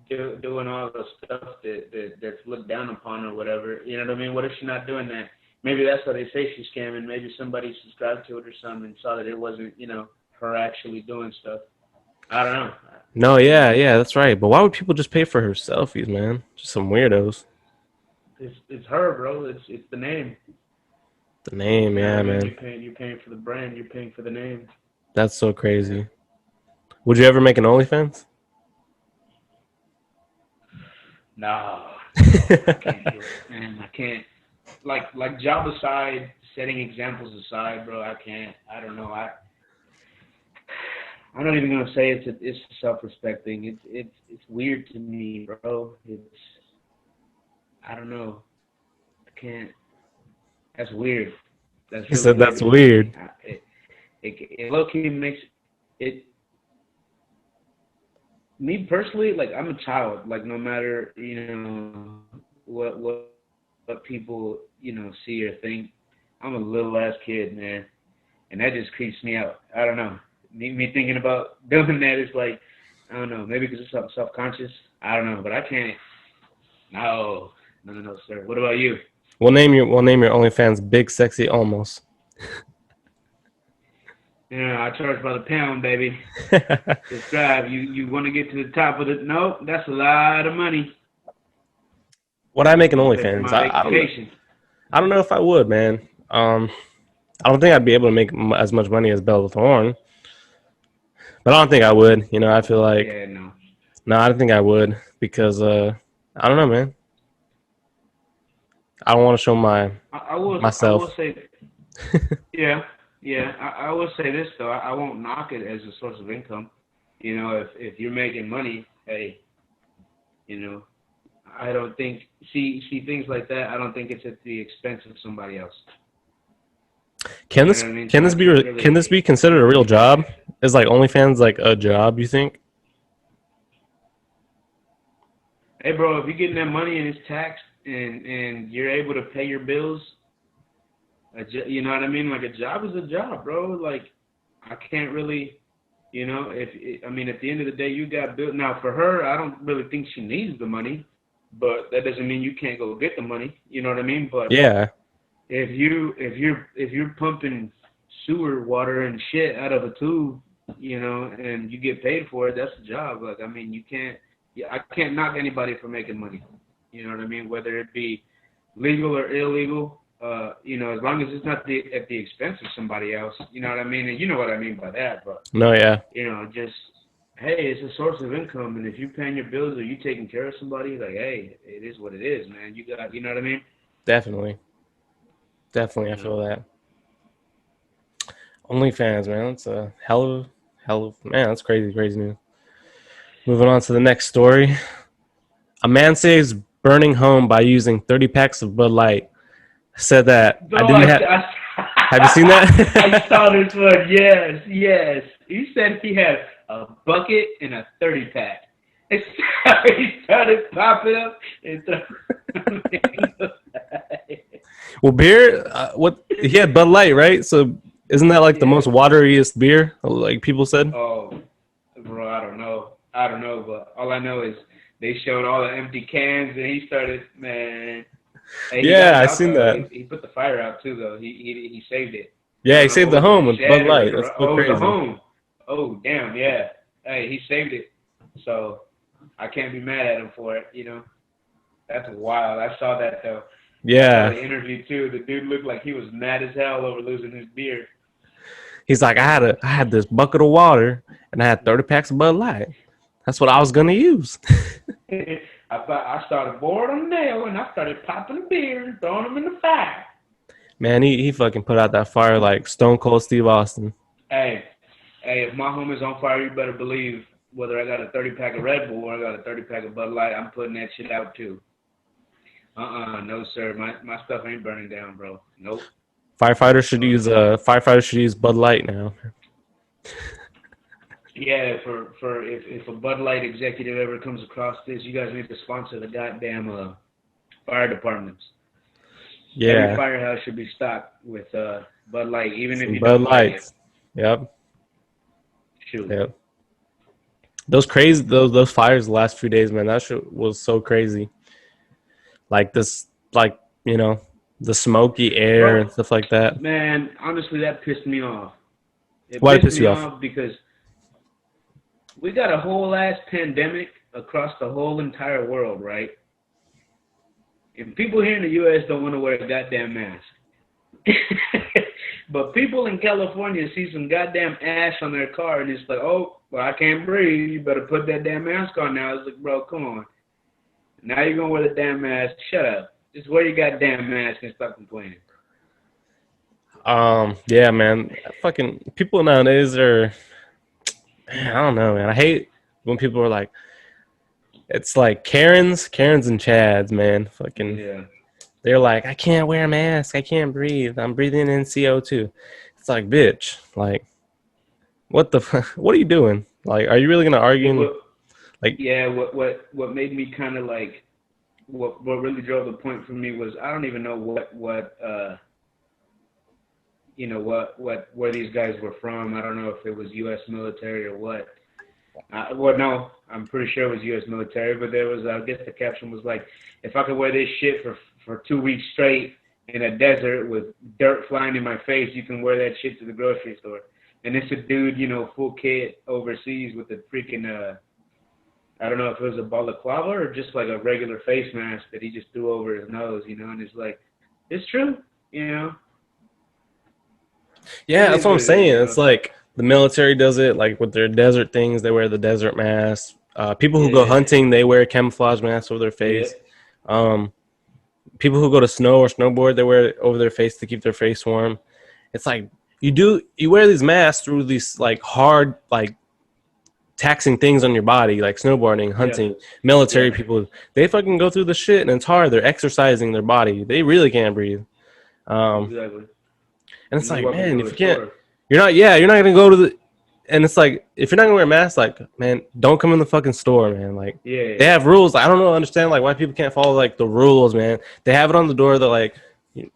doing all the stuff that's looked down upon or whatever? You know what I mean? What if she's not doing that? Maybe that's why they say she's scamming. Maybe somebody subscribed to it or something and saw that it wasn't, her actually doing stuff. I don't know. No, yeah, that's right. But why would people just pay for her selfies, man? Just some weirdos. It's her, bro. It's the name. The name, You know what yeah, I mean? man. You're paying for the brand. You're paying for the name. That's so crazy. Would you ever make an OnlyFans? No, I can't do it, man. I can't. Like job aside, setting examples aside, bro. I can't. I don't know. I'm not even gonna say it's a self-respect thing. It's weird to me, bro. I don't know. I can't. That's weird. That's He really said weird that's to me. weird. It low-key makes it. Me personally, like I'm a child. Like no matter what people see or think, I'm a little ass kid, man, and that just creeps me out. I don't know. Me thinking about doing that is like, I don't know. Maybe because I'm self-conscious. I don't know, but I can't. No, sir. What about you? We'll name your OnlyFans Big Sexy Olmos. I charge by the pound, baby. Subscribe. You want to get to the top of it? No, that's a lot of money. Would I make an I'm gonna pay for OnlyFans? my vacation. I don't know if I would, man. I don't think I'd be able to make as much money as Bella Thorne, but I don't think I would. You know, I feel like Yeah, no. no, I don't think I would because I don't know, man. I don't want to show I myself. will say, yeah, yeah. I will say this though. I won't knock it as a source of income. You know, if you're making money, hey, you know, I don't think see things like that. I don't think it's at the expense of somebody else. Can You know this what I mean? So can I this be can't can this really be considered a real bash job? it. Is like OnlyFans like a job? You think? Hey, bro, if you're getting that money and it's taxed and you're able to pay your bills, you know what I mean? Like a job is a job, bro. Like I can't really, you know, if I mean at the end of the day you got bills. Now for her, I don't really think she needs the money, but that doesn't mean you can't go get the money. You know what I mean? But Yeah, if you're pumping sewer water and shit out of a tube, you know, and you get paid for it, that's a job. Like I mean, you can't. Yeah, I can't knock anybody for making money. You know what I mean? Whether it be legal or illegal, you know, as long as it's not at the expense of somebody else. You know what I mean? And you know what I mean by that. But no, yeah, you know, just hey, it's a source of income, and if you're paying your bills or you taking care of somebody, like hey, it is what it is, man. You got, you know what I mean? definitely, definitely. I You know. feel that. OnlyFans, man, that's a hell of man. That's crazy, crazy news. Moving on to the next story. A man saves burning home by using 30 packs of Bud Light. Said that I Bro, didn't have. Have you seen I that? saw this one. Yes, yes. He said he had a bucket and a 30 pack. He started popping up and Well, beer. What he had Bud Light, right? So isn't that like the yeah. most wateriest beer? Like people said. Oh, bro, I don't know. I don't know, but all I know is they showed all the empty cans and he started, man. Hey, he got Yeah, it I out seen though. that. He put the fire out too though. He saved it. I Yeah, he don't know saved what the was in home the with Bud shed or the Light. That's garage. so Oh, it was the crazy. home. Oh, damn, yeah. Hey, he saved it. So I can't be mad at him for it. You know, that's wild. I saw that though. I saw Yeah, the interview too. The dude looked like he was mad as hell over losing his beer. he's like, I had this bucket of water and I had 30 packs of Bud Light. That's what I was gonna use. I started bored on the nail and I started popping a beer and throwing them in the fire. Man, he fucking put out that fire like Stone Cold Steve Austin. Hey, hey, if my home is on fire, you better believe whether I got a 30 pack of Red Bull or I got a 30 pack of Bud Light, I'm putting that shit out too. No sir, my stuff ain't burning down, bro. Nope. Firefighters should use Bud Light now. Yeah, for if a Bud Light executive ever comes across this, you guys need to sponsor the goddamn fire departments. Every Yeah, firehouse should be stocked with Bud Light, even if some you Bud don't like it. Lights. Yep, Shoot. yep. Those fires the last few days, man. That shit was so crazy. Like this, like you know, the smoky air Bro, and stuff like that. man, honestly, that pissed me off. It Why did it pissed piss me you off? off because we got a whole ass pandemic across the whole entire world, right? And people here in the U.S. don't want to wear a goddamn mask. But people in California see some goddamn ash on their car and it's like, oh, well, I can't breathe. You better put that damn mask on now. It's like, bro, come on. Now you're going to wear the damn mask. Shut up. Just wear your goddamn mask and stop complaining. Yeah, man. Fucking people nowadays are. I don't know, man. I hate when people are like, it's like Karens and Chads, man. Fucking, Yeah. they're like, I can't wear a mask. I can't breathe. I'm breathing in CO2. It's like, bitch. Like, what the? What are you doing? Like, are you really gonna Yeah, argue? Like, what made me kind of like, what really drove the point for me was I don't even know where these guys were from. I don't know if it was U.S. military or what. Well, no, I'm pretty sure it was U.S. military, but there was, I guess the caption was like, if I could wear this shit for 2 weeks straight in a desert with dirt flying in my face, you can wear that shit to the grocery store. And it's a dude, you know, full kit overseas with a freaking, I don't know if it was a balaclava or just like a regular face mask that he just threw over his nose, you know, and it's like, it's true, you know. Yeah, that's what I'm what it is, saying. bro. It's like the military does it, like with their desert things, they wear the desert mask. People who go Yeah. hunting, they wear camouflage masks over their Yeah. face. Um, People who go to snow or snowboard, they wear it over their face to keep their face warm. It's like you wear these masks through these like hard like taxing things on your body, like snowboarding, Yeah. hunting, military Yeah. people. They fucking go through the shit and it's hard. They're exercising their body. They really can't breathe. Um, Exactly. and it's And you like, walk man, into if a you can't, store. you're not gonna go to the. And it's like, if you're not gonna wear a mask, like, man, don't come in the fucking store, man. Like, they Yeah. have rules. I don't know, understand like why people can't follow like the rules, man. They have it on the door that like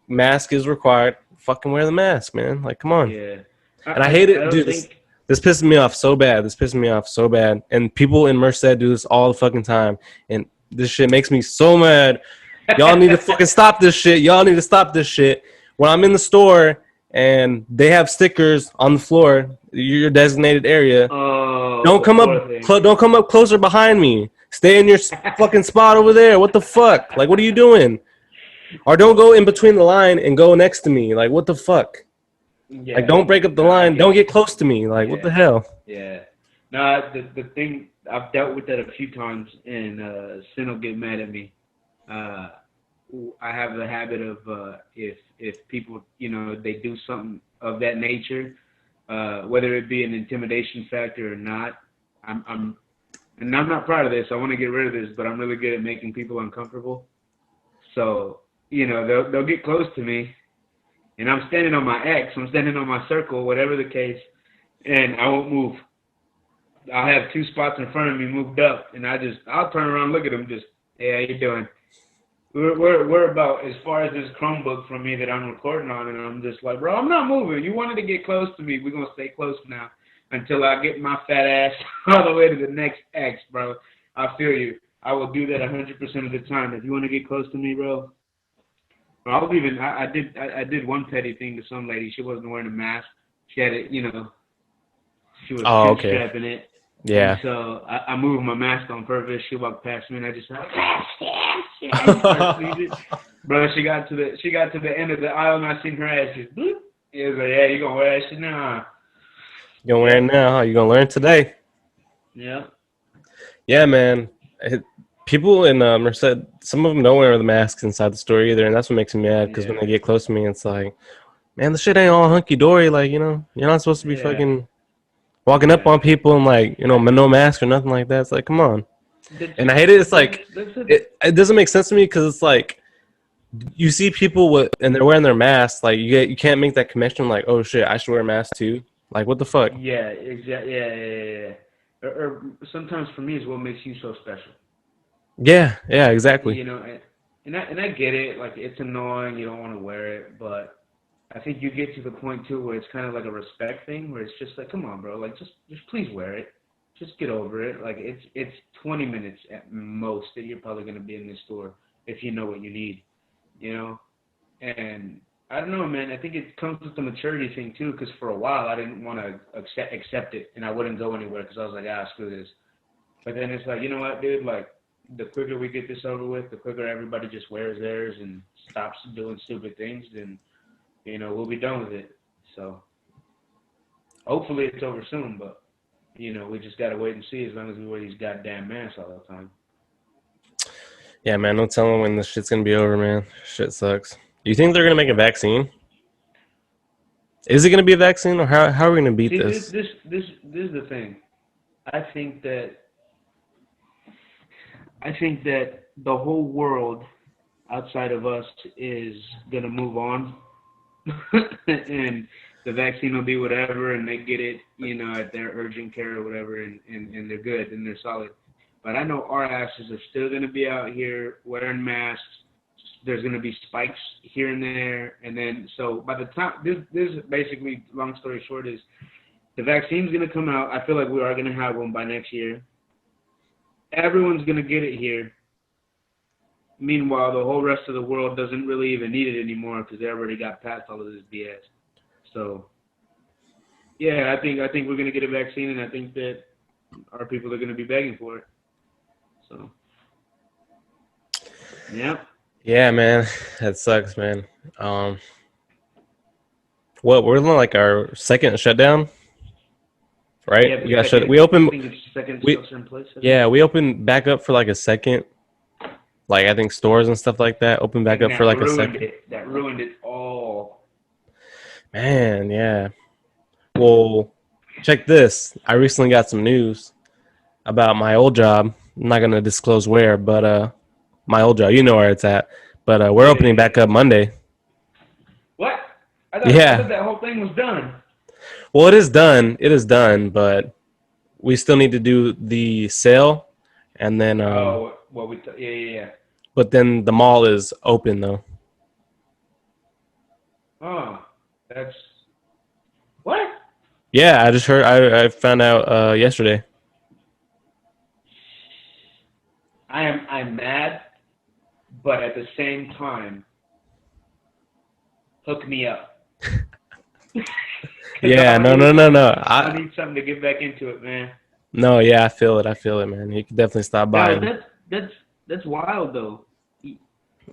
mask is required. Fucking wear the mask, man. Like, come on. Yeah. And I hate I it, don't dude. think. This pisses me off so bad. This pisses me off so bad. And people in Merced do this all the fucking time. And this shit makes me so mad. Y'all need to fucking stop this shit. Y'all need to stop this shit. When I'm in the store and they have stickers on the floor, your designated area, Oh, the floor thing. don't come up closer behind me. Stay in your fucking spot over there. What the fuck? Like, what are you doing? Or don't go in between the line and go next to me. Like, what the fuck? Like, Yeah. don't break up the No, I line. get Don't it. get close to me. Like, what the Yeah. hell? Yeah. No, the thing I've dealt with that a few times, and Sin will get mad at me. Uh, I have a habit of if people they do something of that nature, whether it be an intimidation factor or not, I'm and I'm not proud of this. I want to get rid of this, but I'm really good at making people uncomfortable. So they'll get close to me, and I'm standing on my X, I'm standing on my circle, whatever the case, and I won't move. I'll have two spots in front of me moved up, and I'll turn around, look at them, just hey, how you doing? We're about as far as this Chromebook from me that I'm recording on, and I'm just like, bro, I'm not moving. You wanted to get close to me. We're gonna stay close now until I get my fat ass all the way to the next X, bro. I feel you. I will do that 100% of the time. If you want to get close to me, bro. I did one petty thing to some lady. She wasn't wearing a mask. She had it, she was Oh, chin okay. strapping it. And Yeah. so I moved my mask on purpose. She walked past me, and I just went, started sneezing. Bro, she got to the end of the aisle, and I seen her ass just bloop. It was like, yeah, you gonna wear that shit now? You gonna wear it now? Huh? You gonna learn today? Yeah. Yeah, man. People in Merced, some of them don't wear the masks inside the store either, and that's what makes me mad. Because when Yeah. they get close to me, it's like, man, the shit ain't all hunky dory. Like, you're not supposed to be Yeah. fucking walking up Yeah. on people and like, no mask or nothing like that. It's like, come on. And I hate it. It's like That's a, it doesn't make sense to me because it's like you see people and they're wearing their masks. Like you can't make that connection. Like, oh shit, I should wear a mask too. Like, what the fuck? yeah, exactly. Yeah. Or sometimes for me is what makes you so special. Yeah, yeah, exactly. And I get it. Like it's annoying. You don't want to wear it, but I think you get to the point too where it's kind of like a respect thing, where it's just like, come on, bro. Like just please wear it. Just get over it. Like it's 20 minutes at most that you're probably gonna be in this store if you know what you need, And I don't know, man. I think it comes with the maturity thing too, because for a while I didn't want to accept it, and I wouldn't go anywhere because I was like, screw this. But then it's like, you know what, dude? Like, the quicker we get this over with, the quicker everybody just wears theirs and stops doing stupid things, then, we'll be done with it. So, hopefully it's over soon, but, we just got to wait and see as long as we wear these goddamn masks all the time. Yeah, man. No telling when this shit's gonna be over, man. Shit sucks. Do you think they're gonna make a vaccine? Is it gonna be a vaccine, or how are we gonna beat See, this? this is the thing. I think that the whole world outside of us is gonna move on, and the vaccine will be whatever, and they get it, at their urgent care or whatever, and they're good and they're solid. But I know our asses are still gonna be out here wearing masks. There's gonna be spikes here and there, and then so by the time this is basically, long story short, is the vaccine's gonna come out. I feel like we are gonna have one by next year. Everyone's gonna get it here. Meanwhile, the whole rest of the world doesn't really even need it anymore because they already got past all of this BS. So, yeah, I think we're gonna get a vaccine, and I think that our people are gonna be begging for it. So, yeah. Yeah, man. That sucks, man. we're on like our second shutdown, right? Yeah, the We got shut. second, We I opened. think it's second We shelter in place. I think. Yeah, we opened back up for like a second. Like I think stores and stuff like that opened back And up for that like a ruined second. it. That ruined it all. Man, yeah. Well, check this. I recently got some news about my old job. I'm not gonna disclose where, but my old job, you know where it's at. But we're Yeah, opening yeah. back up Monday. What? I thought Yeah. that whole thing was done. Well, it is done. It is done, but we still need to do the sale, and then Oh, yeah, yeah, yeah. but then the mall is open though. Oh, that's what? Yeah, I just heard. I found out yesterday. I'm mad, but at the same time, hook me up. 'Cause Yeah, no, really, no, no, no. I need something to get back into it, man. No, yeah, I feel it. I feel it, man. You can definitely stop by. No, that's wild though.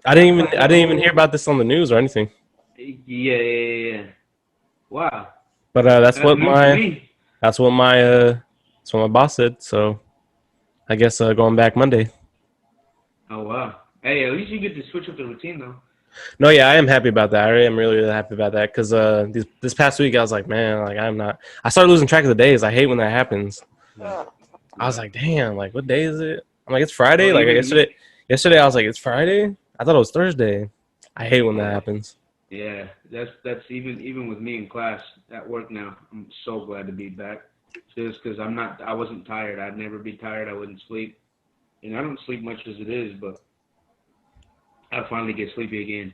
I didn't even hear about this on the news or anything. Yeah, yeah, yeah, yeah. Wow, But that's news to me. that's what my boss said. So I guess going back Monday. Oh wow. Hey, at least you get to switch up the routine though. No, yeah, I am happy about that. I am really, really happy about that because this past week I was like, man, like I'm not. I started losing track of the days. I hate when that happens. I was like, damn, like what day is it? I'm like, it's Friday. Well, Like yesterday I was like, it's Friday. I thought it was Thursday. I hate when that happens. Yeah, that's even with me in class at work now. I'm so glad to be back. Just because I wasn't tired. I'd never be tired. I wouldn't sleep, and I don't sleep much as it is, but I finally get sleepy again.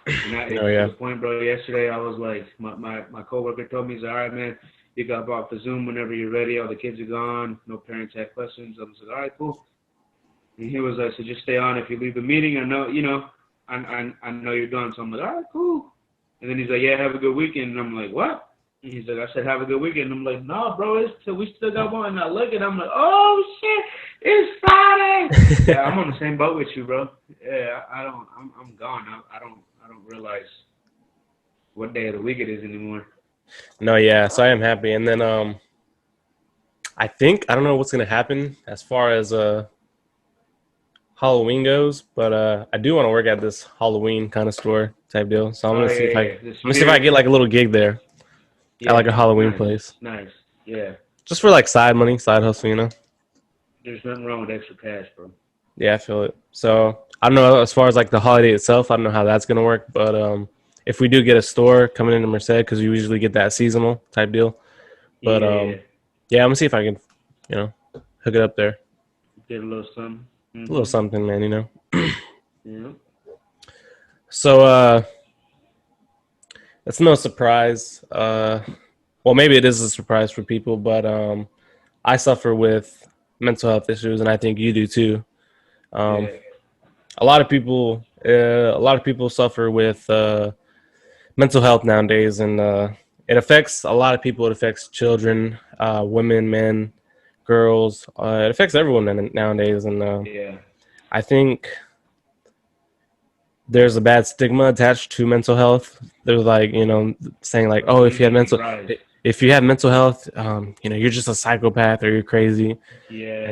And Oh yeah. to the point, bro. Yesterday I was like, my coworker told me, he's like, all right, man, you got off the Zoom whenever you're ready. All the kids are gone. No parents had questions. I was like, all right, cool. And he was like, so just stay on. If you leave the meeting, I know, I know you're done. So I'm like, all right, cool. And then he's like, yeah, have a good weekend. And I'm like, what? And he's like, I said, have a good weekend. And I'm like, no, bro, we still got one. And I look and I'm like, oh shit, it's Friday. Yeah, I'm on the same boat with you, bro. Yeah, I'm gone. I don't realize what day of the week it is anymore. No, yeah. So I am happy, and then I don't know what's gonna happen as far as Halloween goes, but I do want to work at this Halloween kind of store type deal. So I'm gonna see if I get like a little gig there at like a Halloween place, Nice. Yeah. just for like side money, side hustle, you know. There's nothing wrong with extra cash, bro. Yeah, I feel it. So I don't know as far as like the holiday itself. I don't know how that's gonna work, but if we do get a store coming into Merced, because we usually get that seasonal type deal. But yeah, I'm gonna see if I can, hook it up there. Get a little something. A little something, man. Yeah. So it's no surprise. Well, maybe it is a surprise for people, but I suffer with mental health issues, and I think you do too. Yeah. A lot of people suffer with mental health nowadays, and it affects a lot of people. It affects children, women, men, girls. It affects everyone nowadays, and Yeah. I think there's a bad stigma attached to mental health. There's like, saying like, oh, if you have mental health, you're just a psychopath or you're crazy. Yeah.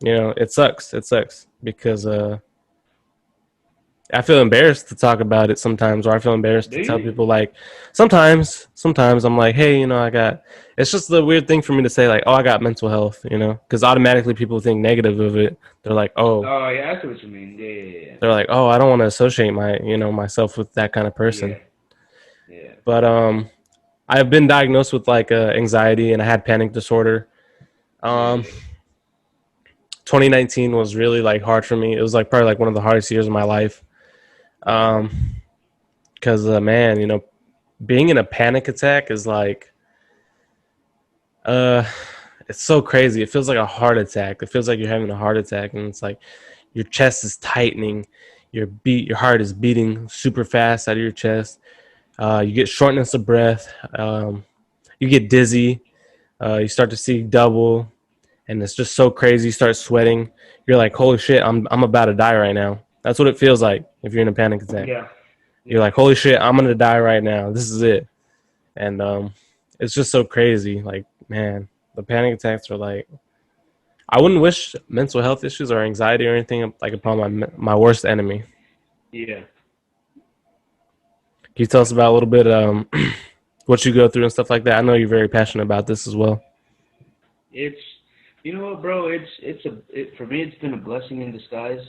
And it sucks. It sucks because I feel embarrassed to talk about it sometimes, or I feel embarrassed to tell people like sometimes I'm like, hey, it's just the weird thing for me to say like, oh, I got mental health, because automatically people think negative of it. They're like, oh, yeah, I see what you mean. Yeah. they're like, oh, I don't want to associate myself with that kind of person. Yeah. But I've been diagnosed with like anxiety, and I had panic disorder. 2019 was really like hard for me. It was like probably like one of the hardest years of my life. Because man, being in a panic attack is like, it's so crazy. It feels like a heart attack. It feels like you're having a heart attack, and it's like your chest is tightening, your heart is beating super fast out of your chest. You get shortness of breath. You get dizzy. You start to see double, and it's just so crazy. You start sweating. You're like, holy shit, I'm about to die right now. That's what it feels like if you're in a panic attack. Yeah. You're like, holy shit, I'm gonna die right now. This is it. And it's just so crazy. Like, man, the panic attacks are like, I wouldn't wish mental health issues or anxiety or anything like upon my worst enemy. Yeah. Can you tell us about a little bit what you go through and stuff like that? I know you're very passionate about this as well. It's, you know what, bro? For me, it's been a blessing in disguise.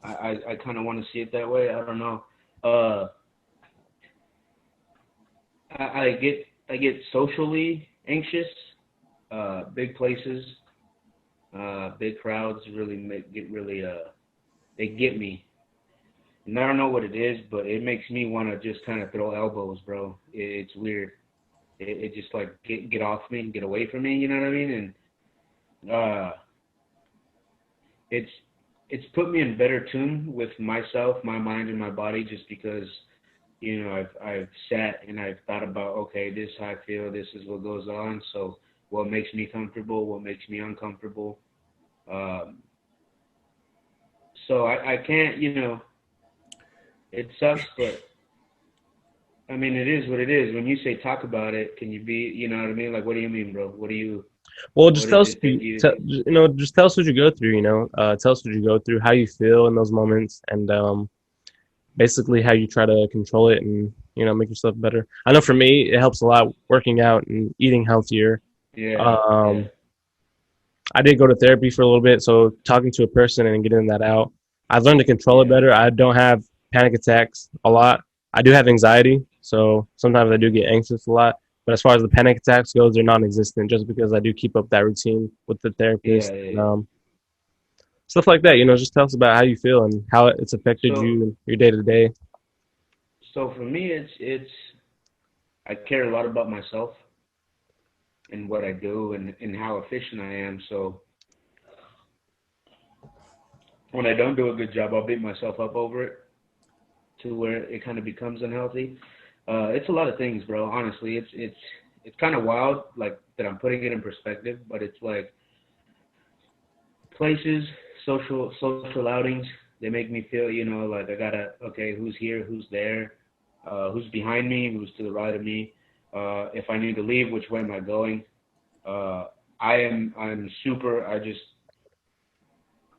I kind of want to see it that way. I don't know. Uh, I get socially anxious. Big places, big crowds really they get me. And I don't know what it is, but it makes me want to just kind of throw elbows, bro. It's weird. It just like get off me, get away from me. You know what I mean? And it's it's put me in better tune with myself, my mind, and my body, just because I've sat and I've thought about, okay, this is how I feel, this is what goes on. So what makes me comfortable, what makes me uncomfortable. Um, so I can't, it sucks, but I mean, it is what it is. When you say talk about it, can you be, you know what I mean? Like, what do you mean, bro? Well, What just tell is us, it that you, just tell us what you go through. Tell us what you go through, how you feel in those moments, and basically how you try to control it and make yourself better. I know for me, it helps a lot working out and eating healthier. yeah, yeah, Um, I did go to therapy for a little bit, so talking to a person and getting that out, I've learned to control it yeah, better. I don't have panic attacks a lot. I do have anxiety, so sometimes I do get anxious a lot. But as far as the panic attacks goes, they're non-existent just because I do keep up that routine with the yeah, therapist yeah, and yeah. stuff like that. Just tell us about how you feel and how it's affected So, you and your day to day. so for me, it's I care a lot about myself and what I do and how efficient I am. So when I don't do a good job, I'll beat myself up over it to where it kind of becomes unhealthy. It's a lot of things, bro. Honestly, it's kind of wild, like that I'm putting it in perspective. But it's like places, social outings. They make me feel, like I gotta, okay, who's here, who's there, who's behind me, who's to the right of me. If I need to leave, which way am I going? Uh, I'm super.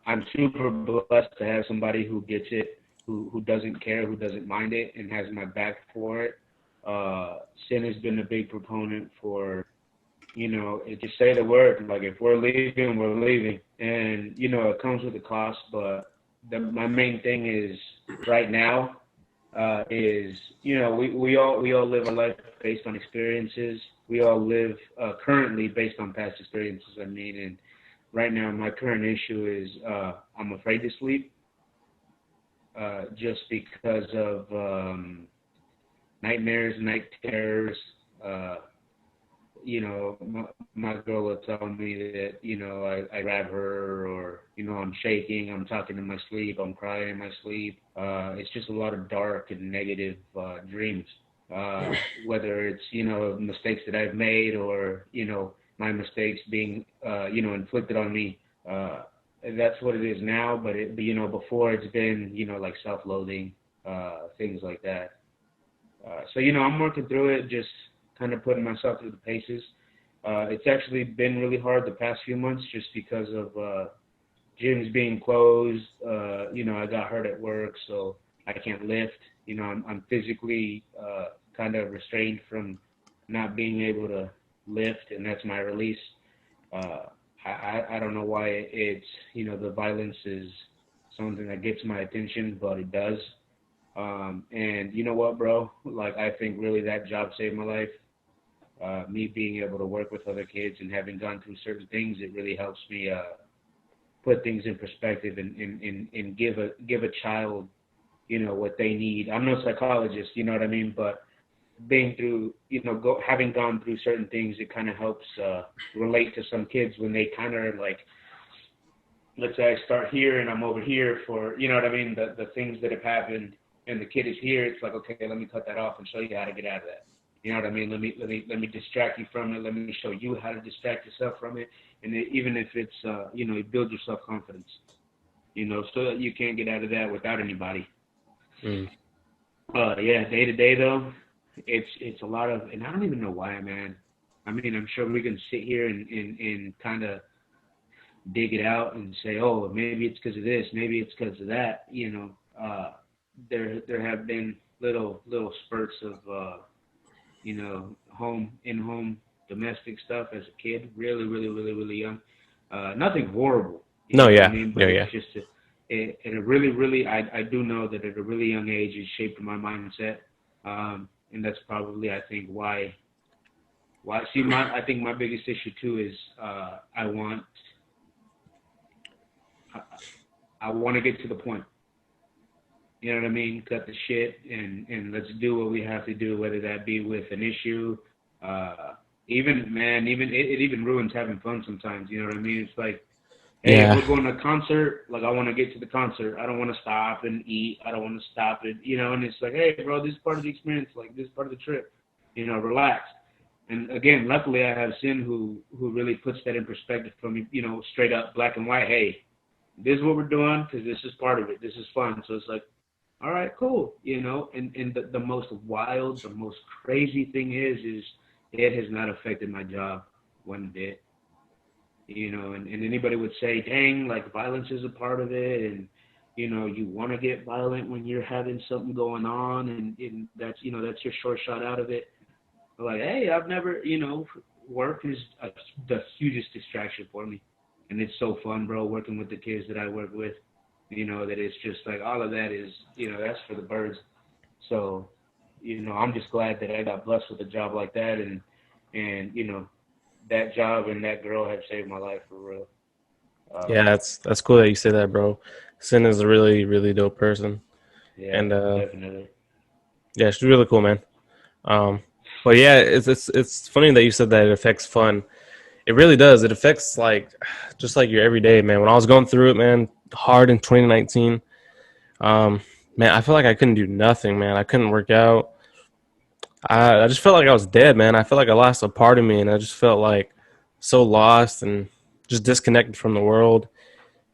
I'm super blessed to have somebody who gets it, who doesn't care, who doesn't mind it, and has my back for it. Sin has been a big proponent for, it just say the word. Like if we're leaving, we're leaving, and it comes with a cost. But my main thing is right now is we all live a life based on experiences. We all live currently based on past experiences. I mean, and right now my current issue is I'm afraid to sleep just because of nightmares, night terrors. Uh, my girl will tell me that, I grab her or, I'm shaking, I'm talking in my sleep, I'm crying in my sleep. It's just a lot of dark and negative dreams. Whether it's, mistakes that I've made or, my mistakes being, inflicted on me. That's what it is now, but before it's been, like self-loathing, things like that. So I'm working through it, just kind of putting myself through the paces. It's actually been really hard the past few months, just because of gyms being closed. I got hurt at work, so I can't lift. I'm physically kind of restrained from not being able to lift, and that's my release. Uh, I don't know why it's the violence is something that gets my attention, but it does. And you know what, bro? Like, I think really that job saved my life. Me being able to work with other kids and having gone through certain things, it really helps me put things in perspective and give a child, what they need. I'm no psychologist, you know what I mean, but being through, having gone through certain things, it kind of helps relate to some kids when they kind of like, let's say I start here and I'm over here for, you know what I mean, the things that have happened, and the kid is here. It's like, okay, let me cut that off and show you how to get out of that. You know what I mean? Let me distract you from it. Let me show you how to distract yourself from it. And even if it's, it builds your self confidence. So that you can't get out of that without anybody. Mm. Yeah, day to day though, it's a lot of, and I don't even know why, man. I mean, I'm sure we can sit here and kind of dig it out and say, oh, maybe it's because of this, maybe it's because of that. There have been little spurts of home in home domestic stuff as a kid, really young. Nothing horrible, you No, know what I yeah, mean? But yeah, it's yeah, just at a really, I do know that at a really young age it shaped my mindset, and that's probably I think why. See, I think my biggest issue too is I, I want to get to the point. You know what I mean? Cut the shit and let's do what we have to do, whether that be with an issue. Uh, even man, even it even ruins having fun sometimes. You know what I mean? It's like, hey, if yeah, we're going to a concert, like I want to get to the concert. I don't want to stop and eat. I don't want to stop it. And it's like, hey, bro, this is part of the experience. Like this is part of the trip. Relax. And again, luckily I have Sin who really puts that in perspective for me. Straight up black and white. Hey, this is what we're doing because this is part of it. This is fun. So it's like, all right, cool. And the most wild, the most crazy thing is it has not affected my job one bit. And anybody would say, dang, like violence is a part of it, and you want to get violent when you're having something going on, and that's your short shot out of it. But like, hey, I've never, work is the hugest distraction for me, and it's so fun, bro, working with the kids that I work with. That it's just like all of that is, that's for the birds. So, I'm just glad that I got blessed with a job like that, and that job and that girl have saved my life for real. yeah. Um, That's cool that you say that, bro. Sin is a really really dope person, yeah, and definitely. yeah, she's really cool, man. Um, but yeah, it's funny that you said that it affects fun. It really does. It affects like just like your everyday, man. When I was going through it, man, hard in 2019, um, man, I felt like I couldn't do nothing, man. I couldn't work out. I just felt like I was dead, man. I felt like I lost a part of me, and I just felt like so lost and just disconnected from the world.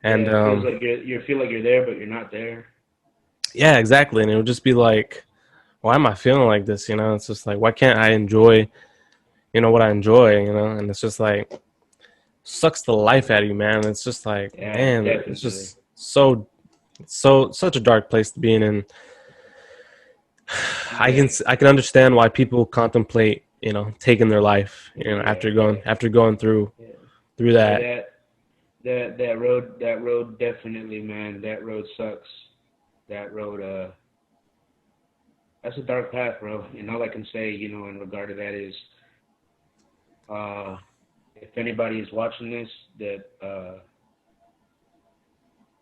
Yeah, And it feels like you feel like you're there, but you're not there. yeah, exactly. And it would just be like, why am I feeling like this? It's just like, why can't I enjoy, what I enjoy? And it's just like sucks the life out of you, man. It's just like, Yeah, man, it's definitely. just such a dark place to be in. And Yeah, I can understand why people contemplate, taking their life, yeah, after going yeah. through Yeah, that. that road definitely, man. That road sucks. That road, that's a dark path, bro. And all I can say, in regard to that is, uh, if anybody is watching this that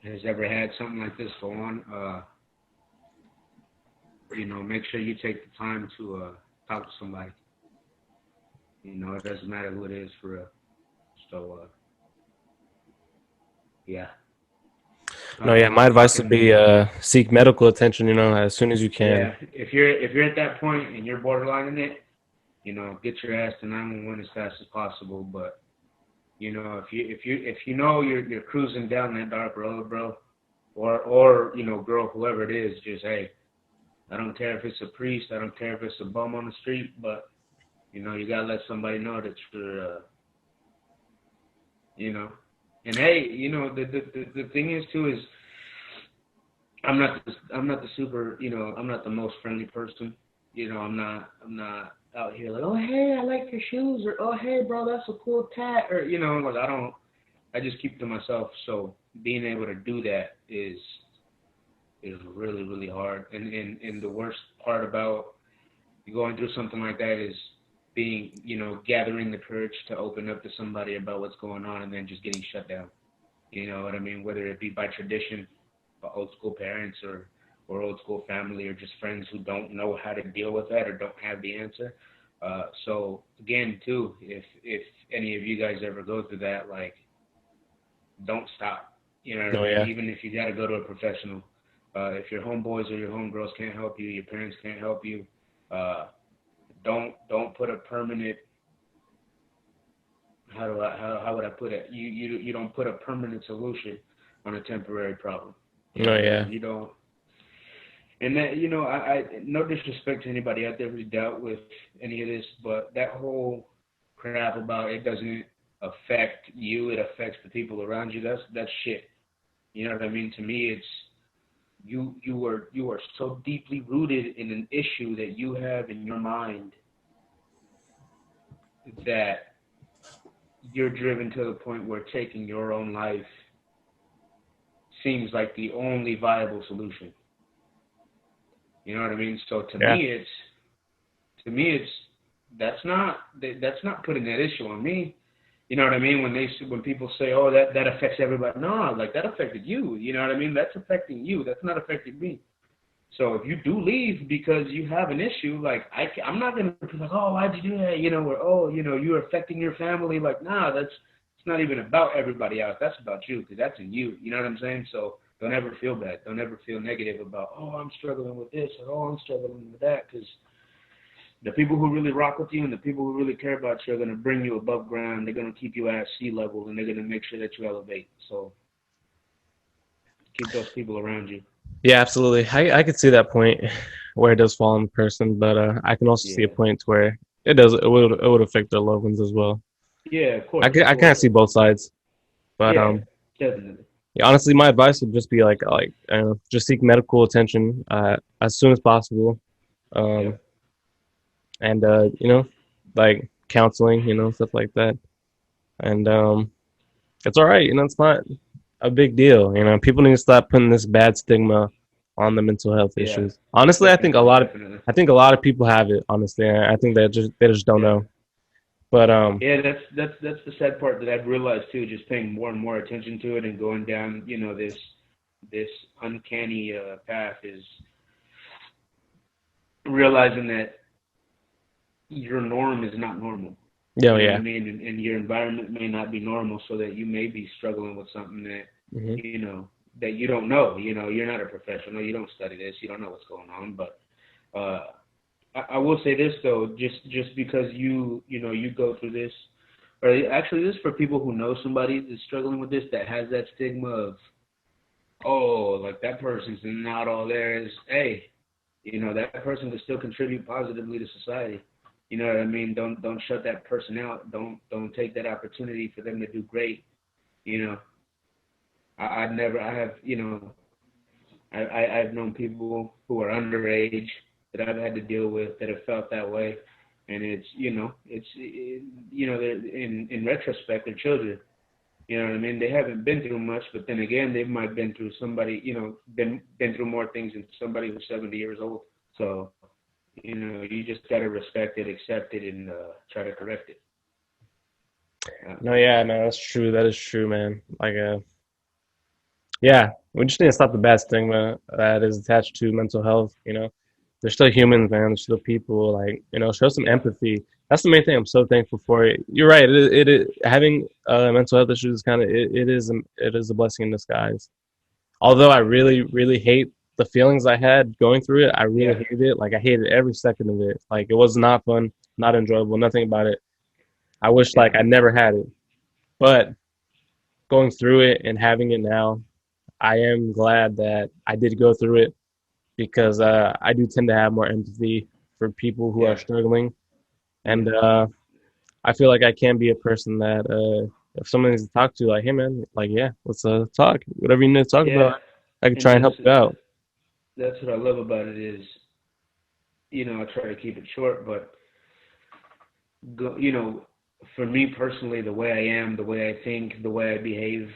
has ever had something like this go on, make sure you take the time to talk to somebody. It doesn't matter who it is for real. So, yeah. No, yeah, my advice would Talking. be seek medical attention, as soon as you can. Yeah, if you're at that point and you're borderline in it, get your ass to 911 as fast as possible. But if you know you're cruising down that dark road, bro, or girl, whoever it is, just hey, I don't care if it's a priest, I don't care if it's a bum on the street, but you gotta let somebody know that you're, you know, and hey, the thing is too is I'm not the super, I'm not the most friendly person. I'm not out here like, oh hey, I like your shoes, or oh hey, bro, that's a cool tat, or like I don't. I just keep to myself. So being able to do that is really hard. And the worst part about going through something like that is being, gathering the courage to open up to somebody about what's going on and then just getting shut down. You know what I mean? Whether it be by tradition, by old school parents or old school family or just friends who don't know how to deal with that or don't have the answer. So again, too, if any of you guys ever go through that, like, don't stop. You know what I No, mean? yeah, Even if you got to go to a professional, if your homeboys or your homegirls can't help you, your parents can't help you. Uh, don't put a permanent. How would I put it? You don't put a permanent solution on a temporary problem. You know no, what I yeah, mean? You don't. And that, you know, I no disrespect to anybody out there who's dealt with any of this, but that whole crap about it doesn't affect you, it affects the people around you. That's shit. You know what I mean? To me, it's you are so deeply rooted in an issue that you have in your mind that you're driven to the point where taking your own life seems like the only viable solution. You know what I mean? So Yeah. to me it's that's not putting that issue on me. You know what I mean? When people say, "Oh, that affects everybody," no, like that affected you. You know what I mean? That's affecting you. That's not affecting me. So if you do leave because you have an issue, like I'm not gonna be like, "Oh, why'd you do that?" You know, or "Oh, you know, you're affecting your family." Like, nah, it's not even about everybody else. That's about you because that's in you. You know what I'm saying? So don't ever feel bad. Don't ever feel negative about, "Oh, I'm struggling with this," or "Oh, I'm struggling with that," because the people who really rock with you and the people who really care about you are going to bring you above ground. They're going to keep you at sea level, and they're going to make sure that you elevate. So keep those people around you. Yeah, absolutely. I could see that point where it does fall on the person, but I can also see a Yeah. point where it would affect their loved ones as well. Yeah, I of kind of course. see both sides, but Yeah, definitely. yeah, honestly, my advice would just be like just seek medical attention as soon as possible, Yeah. um, and like counseling, stuff like that, and it's all right, it's not a big deal, people need to stop putting this bad stigma on the mental health Yeah. issues. Honestly, Definitely. Definitely. I think a lot of people have it. Honestly, I think they just don't Yeah. know. But Yeah, that's the sad part that I've realized too. Just paying more and more attention to it and going down, you know, this uncanny path is realizing that your norm is not normal. yeah, You know what I yeah, mean? And your environment may not be normal, so that you may be struggling with something that hmm you know that you don't know. You know, you're not a professional. You don't study this. You don't know what's going on. But uh, I will say this though, just because you know you go through this, or actually this is for people who know somebody that's struggling with this that has that stigma of, oh, like that person's not all there. Is, hey, you know, that person can still contribute positively to society. You know what I mean? Don't shut that person out. Don't take that opportunity for them to do great. You know, I have, you know, I've known people who are underage that I've had to deal with that have felt that way, and it's, you know, you know, in retrospect they're children. You know what I mean? They haven't been through much, but then again, they might have been through somebody, you know, been through more things than somebody who's 70 years old. So, you know, you just gotta respect it, accept it, and try to correct it. no, yeah, no, that's true. That is true, man. Like, yeah, we just need to stop the bad stigma that is attached to mental health. They're still humans, man. They're still people. Like, show some Yeah, empathy. That's the main thing I'm so thankful for. You're right. Having mental health issues is it is a blessing in disguise. Although I really, really hate the feelings I had going through it. I really yeah, hated it. Like, I hated every second of it. Like, it was not fun, not enjoyable, nothing about it. I wish yeah, like I never had it. But going through it and having it now, I am glad that I did go through it because I do tend to have more empathy for people who are yeah, struggling, yeah, and I feel like I can be a person that if someone needs to talk to, like, hey man, like yeah, let's talk, whatever you need to talk yeah. about, I can And try and help you out. that's what I love about it is, you know, I try to keep it short, but you know, for me personally, the way I am, the way I think, the way I behave,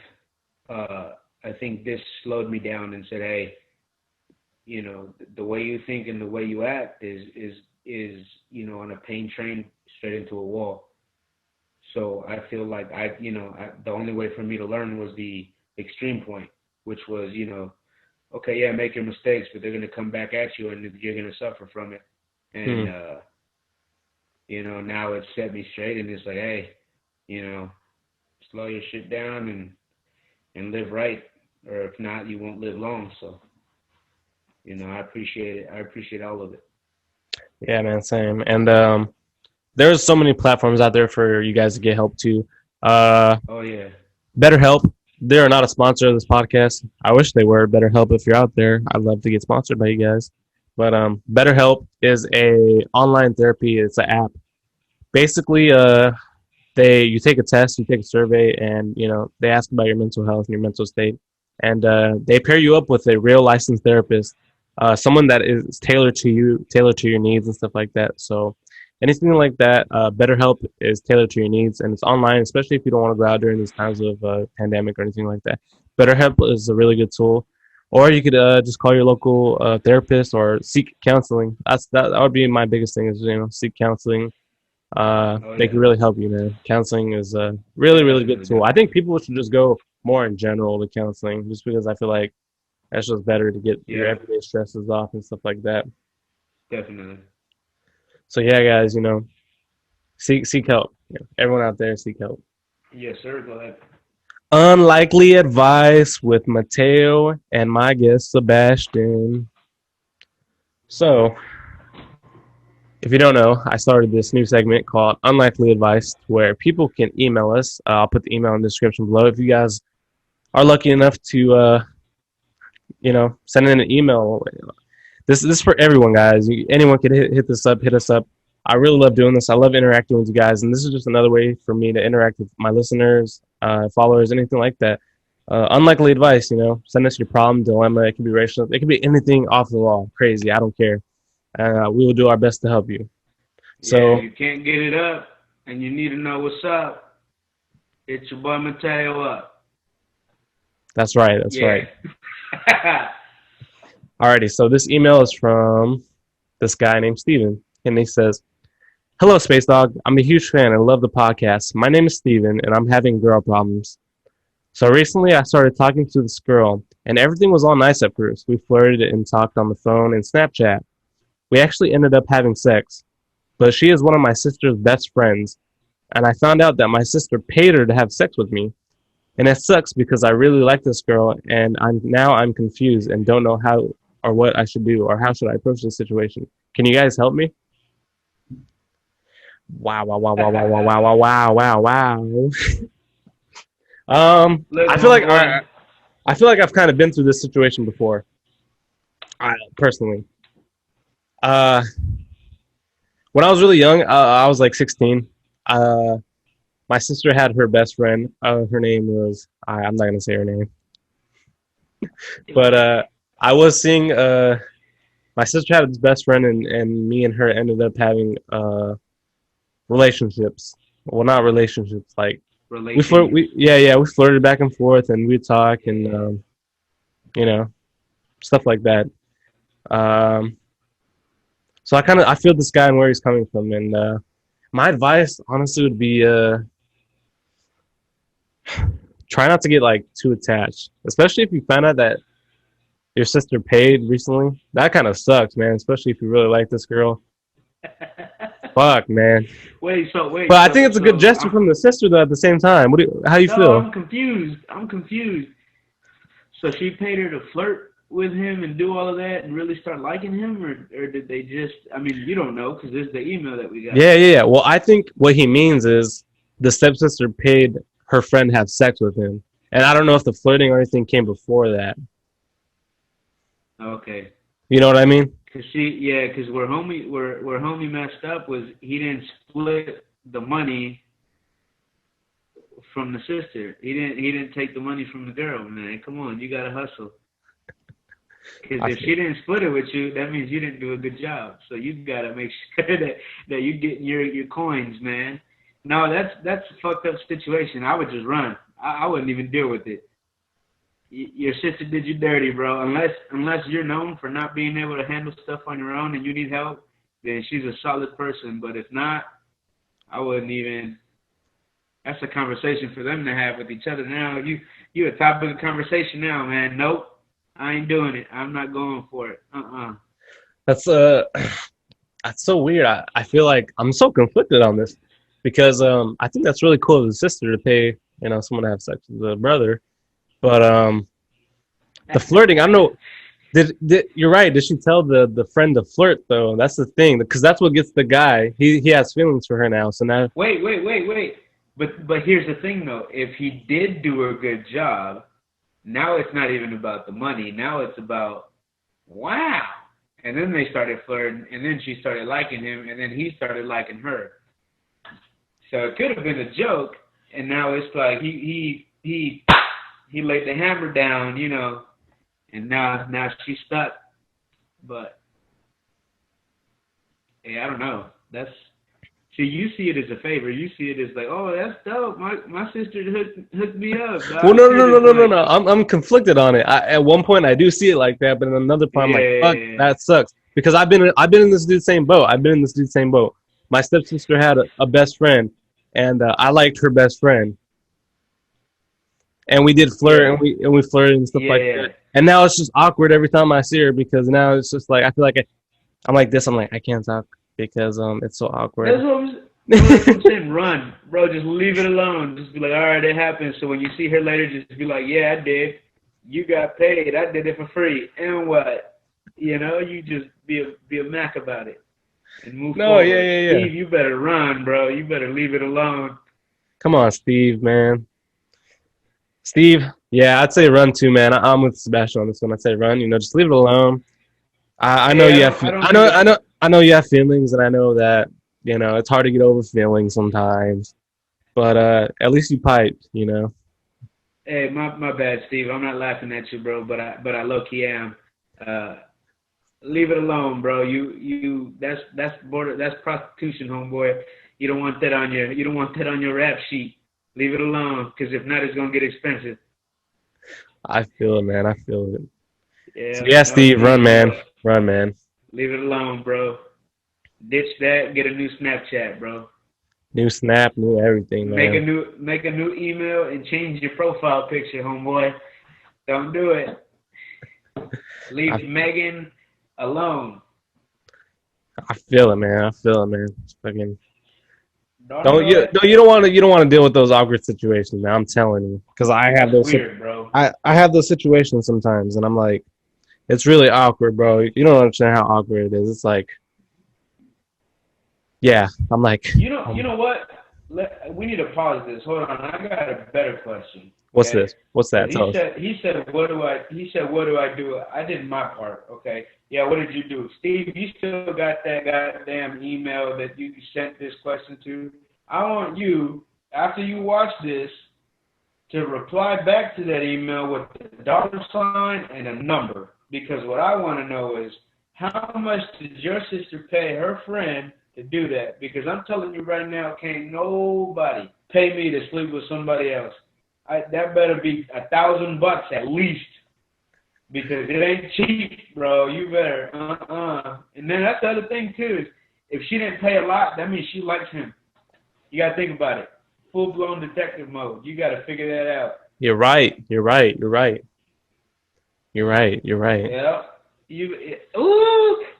uh, I think this slowed me down and said, hey, you know, the way you think and the way you act is you know, on a pain train straight into a wall. So I feel like the only way for me to learn was the extreme point, which was, you know, okay, yeah, make your mistakes, but they're gonna come back at you and you're gonna suffer from it. And Hmm. you know, now it's set me straight and it's like, hey, you know, slow your shit down and live right, or if not, you won't live long. So, you know, I appreciate it. I appreciate all of it. Yeah, man, same. And there's so many platforms out there for you guys to get help to. Uh, Oh yeah, BetterHelp. they're not a sponsor of this podcast. I wish they were. BetterHelp, if you're out there, I'd love to get sponsored by you guys. But BetterHelp is a online therapy. It's an app. Basically, you take a test, you take a survey, and they ask about your mental health and your mental state, and they pair you up with a real licensed therapist, someone that is tailored to you, tailored to your needs and stuff like that. So anything like that, BetterHelp is tailored to your needs, and it's online, especially if you don't want to go out during these times of pandemic or anything like that. BetterHelp is a really good tool. Or you could just call your local therapist or seek counseling. That would be my biggest thing is seek counseling. They can really help you, man. Counseling is a really, really good tool. I think people should just go more in general to counseling, just because I feel like that's just better to get your everyday stresses off and stuff like that. Definitely. So yeah, guys, seek help. Everyone out there, seek help. Yes, sir. Go ahead. Unlikely advice with Mateo and my guest Sebastian. So, if you don't know, I started this new segment called Unlikely Advice where people can email us. I'll put the email in the description below. If you guys are lucky enough to, send in an email, this is for everyone, guys. Anyone can hit us up. I really love doing this. I love interacting with you guys, and this is just another way for me to interact with my listeners, followers, anything like that. Unlikely advice, send us your problem, dilemma. It could be racial. It could be anything off the law, crazy. I don't care. We will do our best to help you. So you can't get it up, and you need to know what's up. Hit your boy Mateo up. That's right. That's right. Alrighty. So this email is from this guy named Steven, and he says, "Hello, Space Dogg. I'm a huge fan and love the podcast. My name is Steven, and I'm having girl problems. So recently, I started talking to this girl, and everything was all nice at first. We flirted and talked on the phone and Snapchat. We actually ended up having sex, but she is one of my sister's best friends, and I found out that my sister paid her to have sex with me, and it sucks because I really like this girl, and I'm confused and don't know how or what I should do or how should I approach this situation. Can you guys help me?" Wow. I feel like I've kind of been through this situation before. Personally. When I was really young, I was like 16. My sister had her best friend. Her name was, I'm not going to say her name. But I was seeing, my sister had his best friend, and me and her ended up having relationships. Well, not relationships, like, we flirted back and forth, and we'd talk, and, stuff like that. So I feel this guy and where he's coming from, and my advice, honestly, would be try not to get like too attached, especially if you find out that your sister paid recently. That kind of sucks, man. Especially if you really like this girl. Fuck, man. Wait. But I think it's a good gesture from the sister, though. At the same time, how you feel? I'm confused. So she paid her to flirt with him and do all of that and really start liking him, or did they just? I mean, you don't know because this is the email that we got. Yeah. Well, I think what he means is the stepsister paid her friend to have sex with him, and I don't know if the flirting or anything came before that. Okay. You know what I mean? Because where homie messed up was he didn't split the money from the sister. He didn't take the money from the girl, man. Come on, you gotta hustle. Because if she didn't split it with you, that means you didn't do a good job. So you gotta make sure that you get your coins, man. No, that's a fucked up situation. I would just run. I wouldn't even deal with it. Your sister did you dirty, bro. Unless you're known for not being able to handle stuff on your own and you need help, then she's a solid person. But if not, I wouldn't even. That's a conversation for them to have with each other. Now you a topic of conversation now, man. Nope. I ain't doing it. I'm not going for it. That's so weird. I feel like I'm so conflicted on this because I think that's really cool of the sister to pay someone to have sex with the brother, but the flirting. I don't know. Did you're right? Did she tell the friend to flirt though? That's the thing because that's what gets the guy. He has feelings for her now. So now wait. But here's the thing though, if he did do a good job, now it's not even about the money. Now it's about wow. And then they started flirting, and then she started liking him, and then he started liking her. So it could have been a joke, and now it's like he laid the hammer down, you know, and now she's stuck. But yeah, I don't know. See, you see it as a favor. You see it as like, oh, that's dope. My sister hooked me up. Well, no. I'm conflicted on it. At one point, I do see it like that, but at another point, I'm like, fuck, that sucks. Because I've been in this dude's same boat. My stepsister had a best friend, and I liked her best friend, and we did flirt, and we flirted and stuff like that. And now it's just awkward every time I see her because now it's just like I feel like I'm like this. I'm like I can't talk because it's so awkward. That's what I'm saying. Run, bro. Just leave it alone. Just be like, all right, it happened. So when you see her later, just be like, yeah, I did. You got paid. I did it for free. And what? You know, you just be a Mac about it and move forward. Yeah. Steve, you better run, bro. You better leave it alone. Come on, Steve, man. Steve, yeah, I'd say run too, man. I'm with Sebastian on this one. I'd say run. You know, just leave it alone. I know you have. I know you have feelings, and I know that you know it's hard to get over feelings sometimes. But at least you piped, you know. Hey, my bad, Steve. I'm not laughing at you, bro. But I low key am. Leave it alone, bro. That's prostitution, homeboy. You don't want that on your rap sheet. Leave it alone, because if not, it's gonna get expensive. I feel it, man. I feel it. Yeah, so, yeah, Steve, run, man. Run, man. Leave it alone, bro. Ditch that. Get a new Snapchat, bro. New Snap, new everything, man. Make a new email and change your profile picture, homeboy. Don't do it. Leave Megan alone. I feel it, man. It's fucking. You don't want to deal with those awkward situations, man. I'm telling you, because I have those. Weird, bro. I have those situations sometimes, and I'm like, it's really awkward, bro. You don't understand how awkward it is. It's like, yeah, I'm like. You know what? We need to pause this. Hold on, I got a better question. What's this? What's that? He said, what do I do? I did my part, okay? Yeah, what did you do? Steve, you still got that goddamn email that you sent this question to? I want you, after you watch this, to reply back to that email with a $sign and a number. Because what I want to know is, how much did your sister pay her friend to do that? Because I'm telling you right now, can't nobody pay me to sleep with somebody else. That better be $1,000 at least, because it ain't cheap, bro. You better, And then that's the other thing too, is if she didn't pay a lot, that means she likes him. You gotta think about it. Full blown detective mode. You gotta figure that out. You're right. Yeah.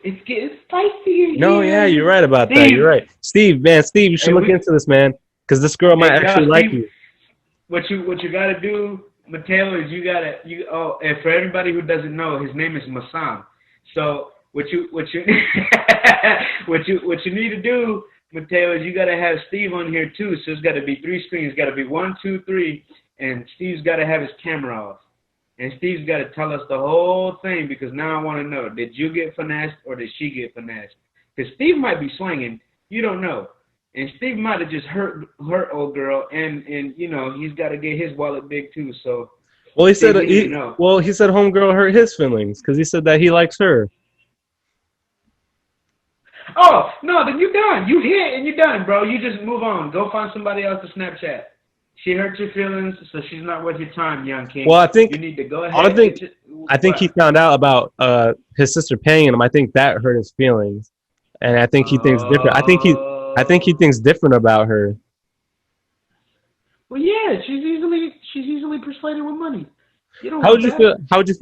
It's getting spicy. No, yeah, you're right about that. You're right, Steve. Man, Steve, you should look into this, man, because this girl might actually like you. What you gotta do, Mateo, is and for everybody who doesn't know, his name is Masam. So what you what you need to do, Mateo, is you gotta have Steve on here too. So it's gotta be 3 screens. It's gotta be 1, 2, 3, and Steve's gotta have his camera off. And Steve's gotta tell us the whole thing, because now I want to know: did you get finessed or did she get finessed? Because Steve might be swinging, you don't know. And Steve might have just hurt old girl, and you know he's got to get his wallet big too. So, well, he said homegirl hurt his feelings because he said that he likes her. Oh no, then you're done. You hit and you're done, bro. You just move on. Go find somebody else to Snapchat. She hurt your feelings, so she's not worth your time, young king. Well, I think you need to go ahead. I think he found out about his sister paying him. I think that hurt his feelings, and I think he thinks different. I think he thinks different about her. Well, yeah, she's easily persuaded with money. How would you feel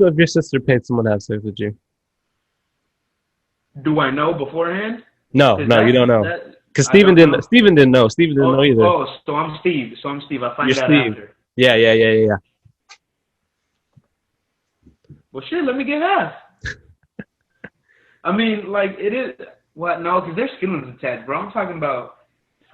if your sister paid someone to have sex with you? Do I know beforehand? No, you don't know. Because Steven didn't know. Steven didn't know either. Oh, so I'm Steve. I find out after. Yeah. Well, shit, let me get half. I mean, like, it is. What? No, because there's feelings attached, bro. I'm talking about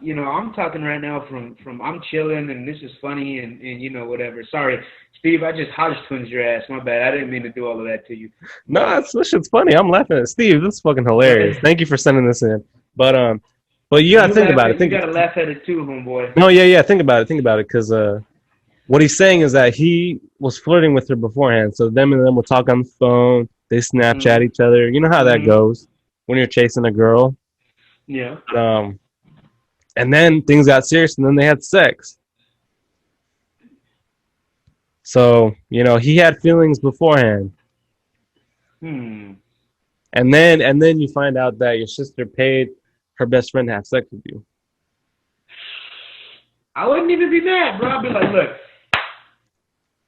I'm talking right now from I'm chilling and this is funny and whatever. Sorry, Steve, I just Hodge twins your ass. My bad. I didn't mean to do all of that to you. No, But this shit's funny. I'm laughing at Steve. This is fucking but hilarious. Thank you for sending this in. But you gotta you think laugh about it. at you Think gotta laugh at it too, homeboy. no, yeah, yeah. Think about it. Think about it, because what he's saying is that he was flirting with her beforehand. So them and them will talk on the phone. They Snapchat Mm-hmm. each other. You know how that Mm-hmm. goes when you're chasing a girl. Yeah. Um, and then things got serious, and then they had sex. So he had feelings beforehand, Hmm. and then you find out that your sister paid her best friend to have sex with you. I wouldn't even be mad, bro. I'd be like, look,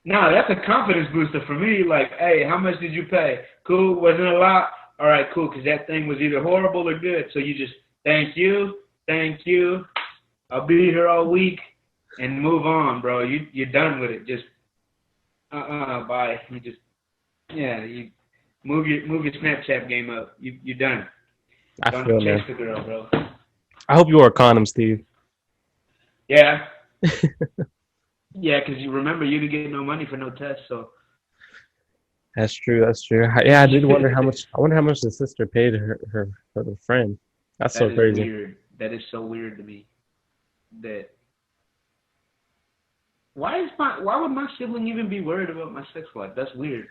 nah, that's a confidence booster for me. Like, hey, how much did you pay? Cool, wasn't a lot. All right, cool, because that thing was either horrible or good. So you just thank you. I'll be here all week and move on, bro. You're done with it. Just bye. You move your Snapchat game up. You're done. I Don't feel, chase man. the girl, bro. I hope you wore a condom, Steve. Yeah. Yeah, because you remember you didn't get no money for no test, so. That's true. That's true. Yeah, I did wonder how much. I wonder how much the sister paid her friend. That's so That is crazy. weird. That is so weird to me. That why would my sibling even be worried about my sex life? That's weird.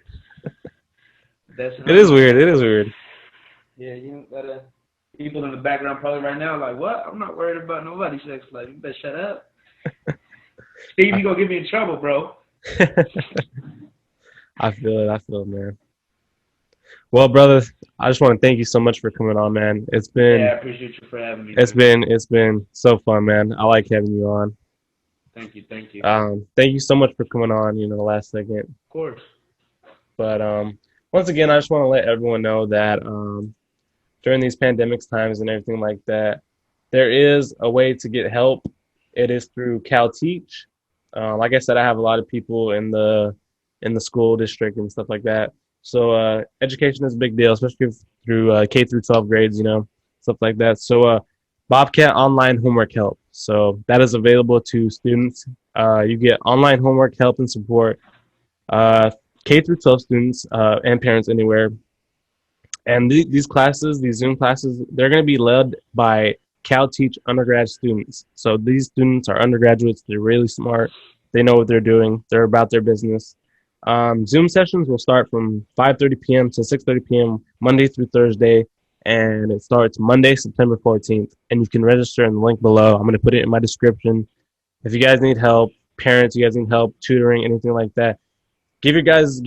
It is weird. It is weird. Yeah, gotta people in the background probably right now like, what? I'm not worried about nobody's sex life. You better shut up. Steve, you gonna get me in trouble, bro. I feel it, man. Well, brother, I just want to thank you so much for coming on, man. Yeah, I appreciate you for having me. It's been so fun, man. I like having you on. Thank you. Thank you so much for coming on, the last second. Of course. But once again, I just want to let everyone know that during these pandemics times and everything like that, there is a way to get help. It is through CalTeach. Like I said, I have a lot of people in the school district and stuff like that. So education is a big deal, especially through K through 12 grades, stuff like that. So Bobcat Online Homework Help. So that is available to students. You get online homework help and support, K through 12 students and parents anywhere. And these classes, these Zoom classes, they're going to be led by CalTeach undergrad students. So these students are undergraduates. They're really smart. They know what they're doing. They're about their business. Zoom sessions will start from 5:30 p.m. to 6:30 p.m. Monday through Thursday, and it starts Monday, September 14th. And you can register in the link below. I'm going to put it in my description. If you guys need help, parents, you guys need help, tutoring, anything like that, give your guys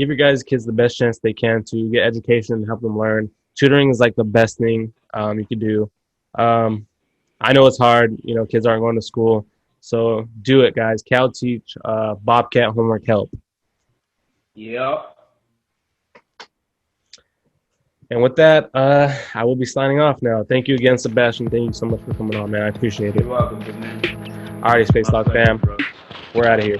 kids the best chance they can to get education and help them learn. Tutoring is like the best thing you could do. I know it's hard. Kids aren't going to school. So do it, guys. CalTeach, Bobcat Homework Help. Yep. And with that, I will be signing off now. Thank you again, Sebastian. Thank you so much for coming on, man. I appreciate it. You're welcome, good man. Alrighty, Space Dogg fam. Bro. We're out of here.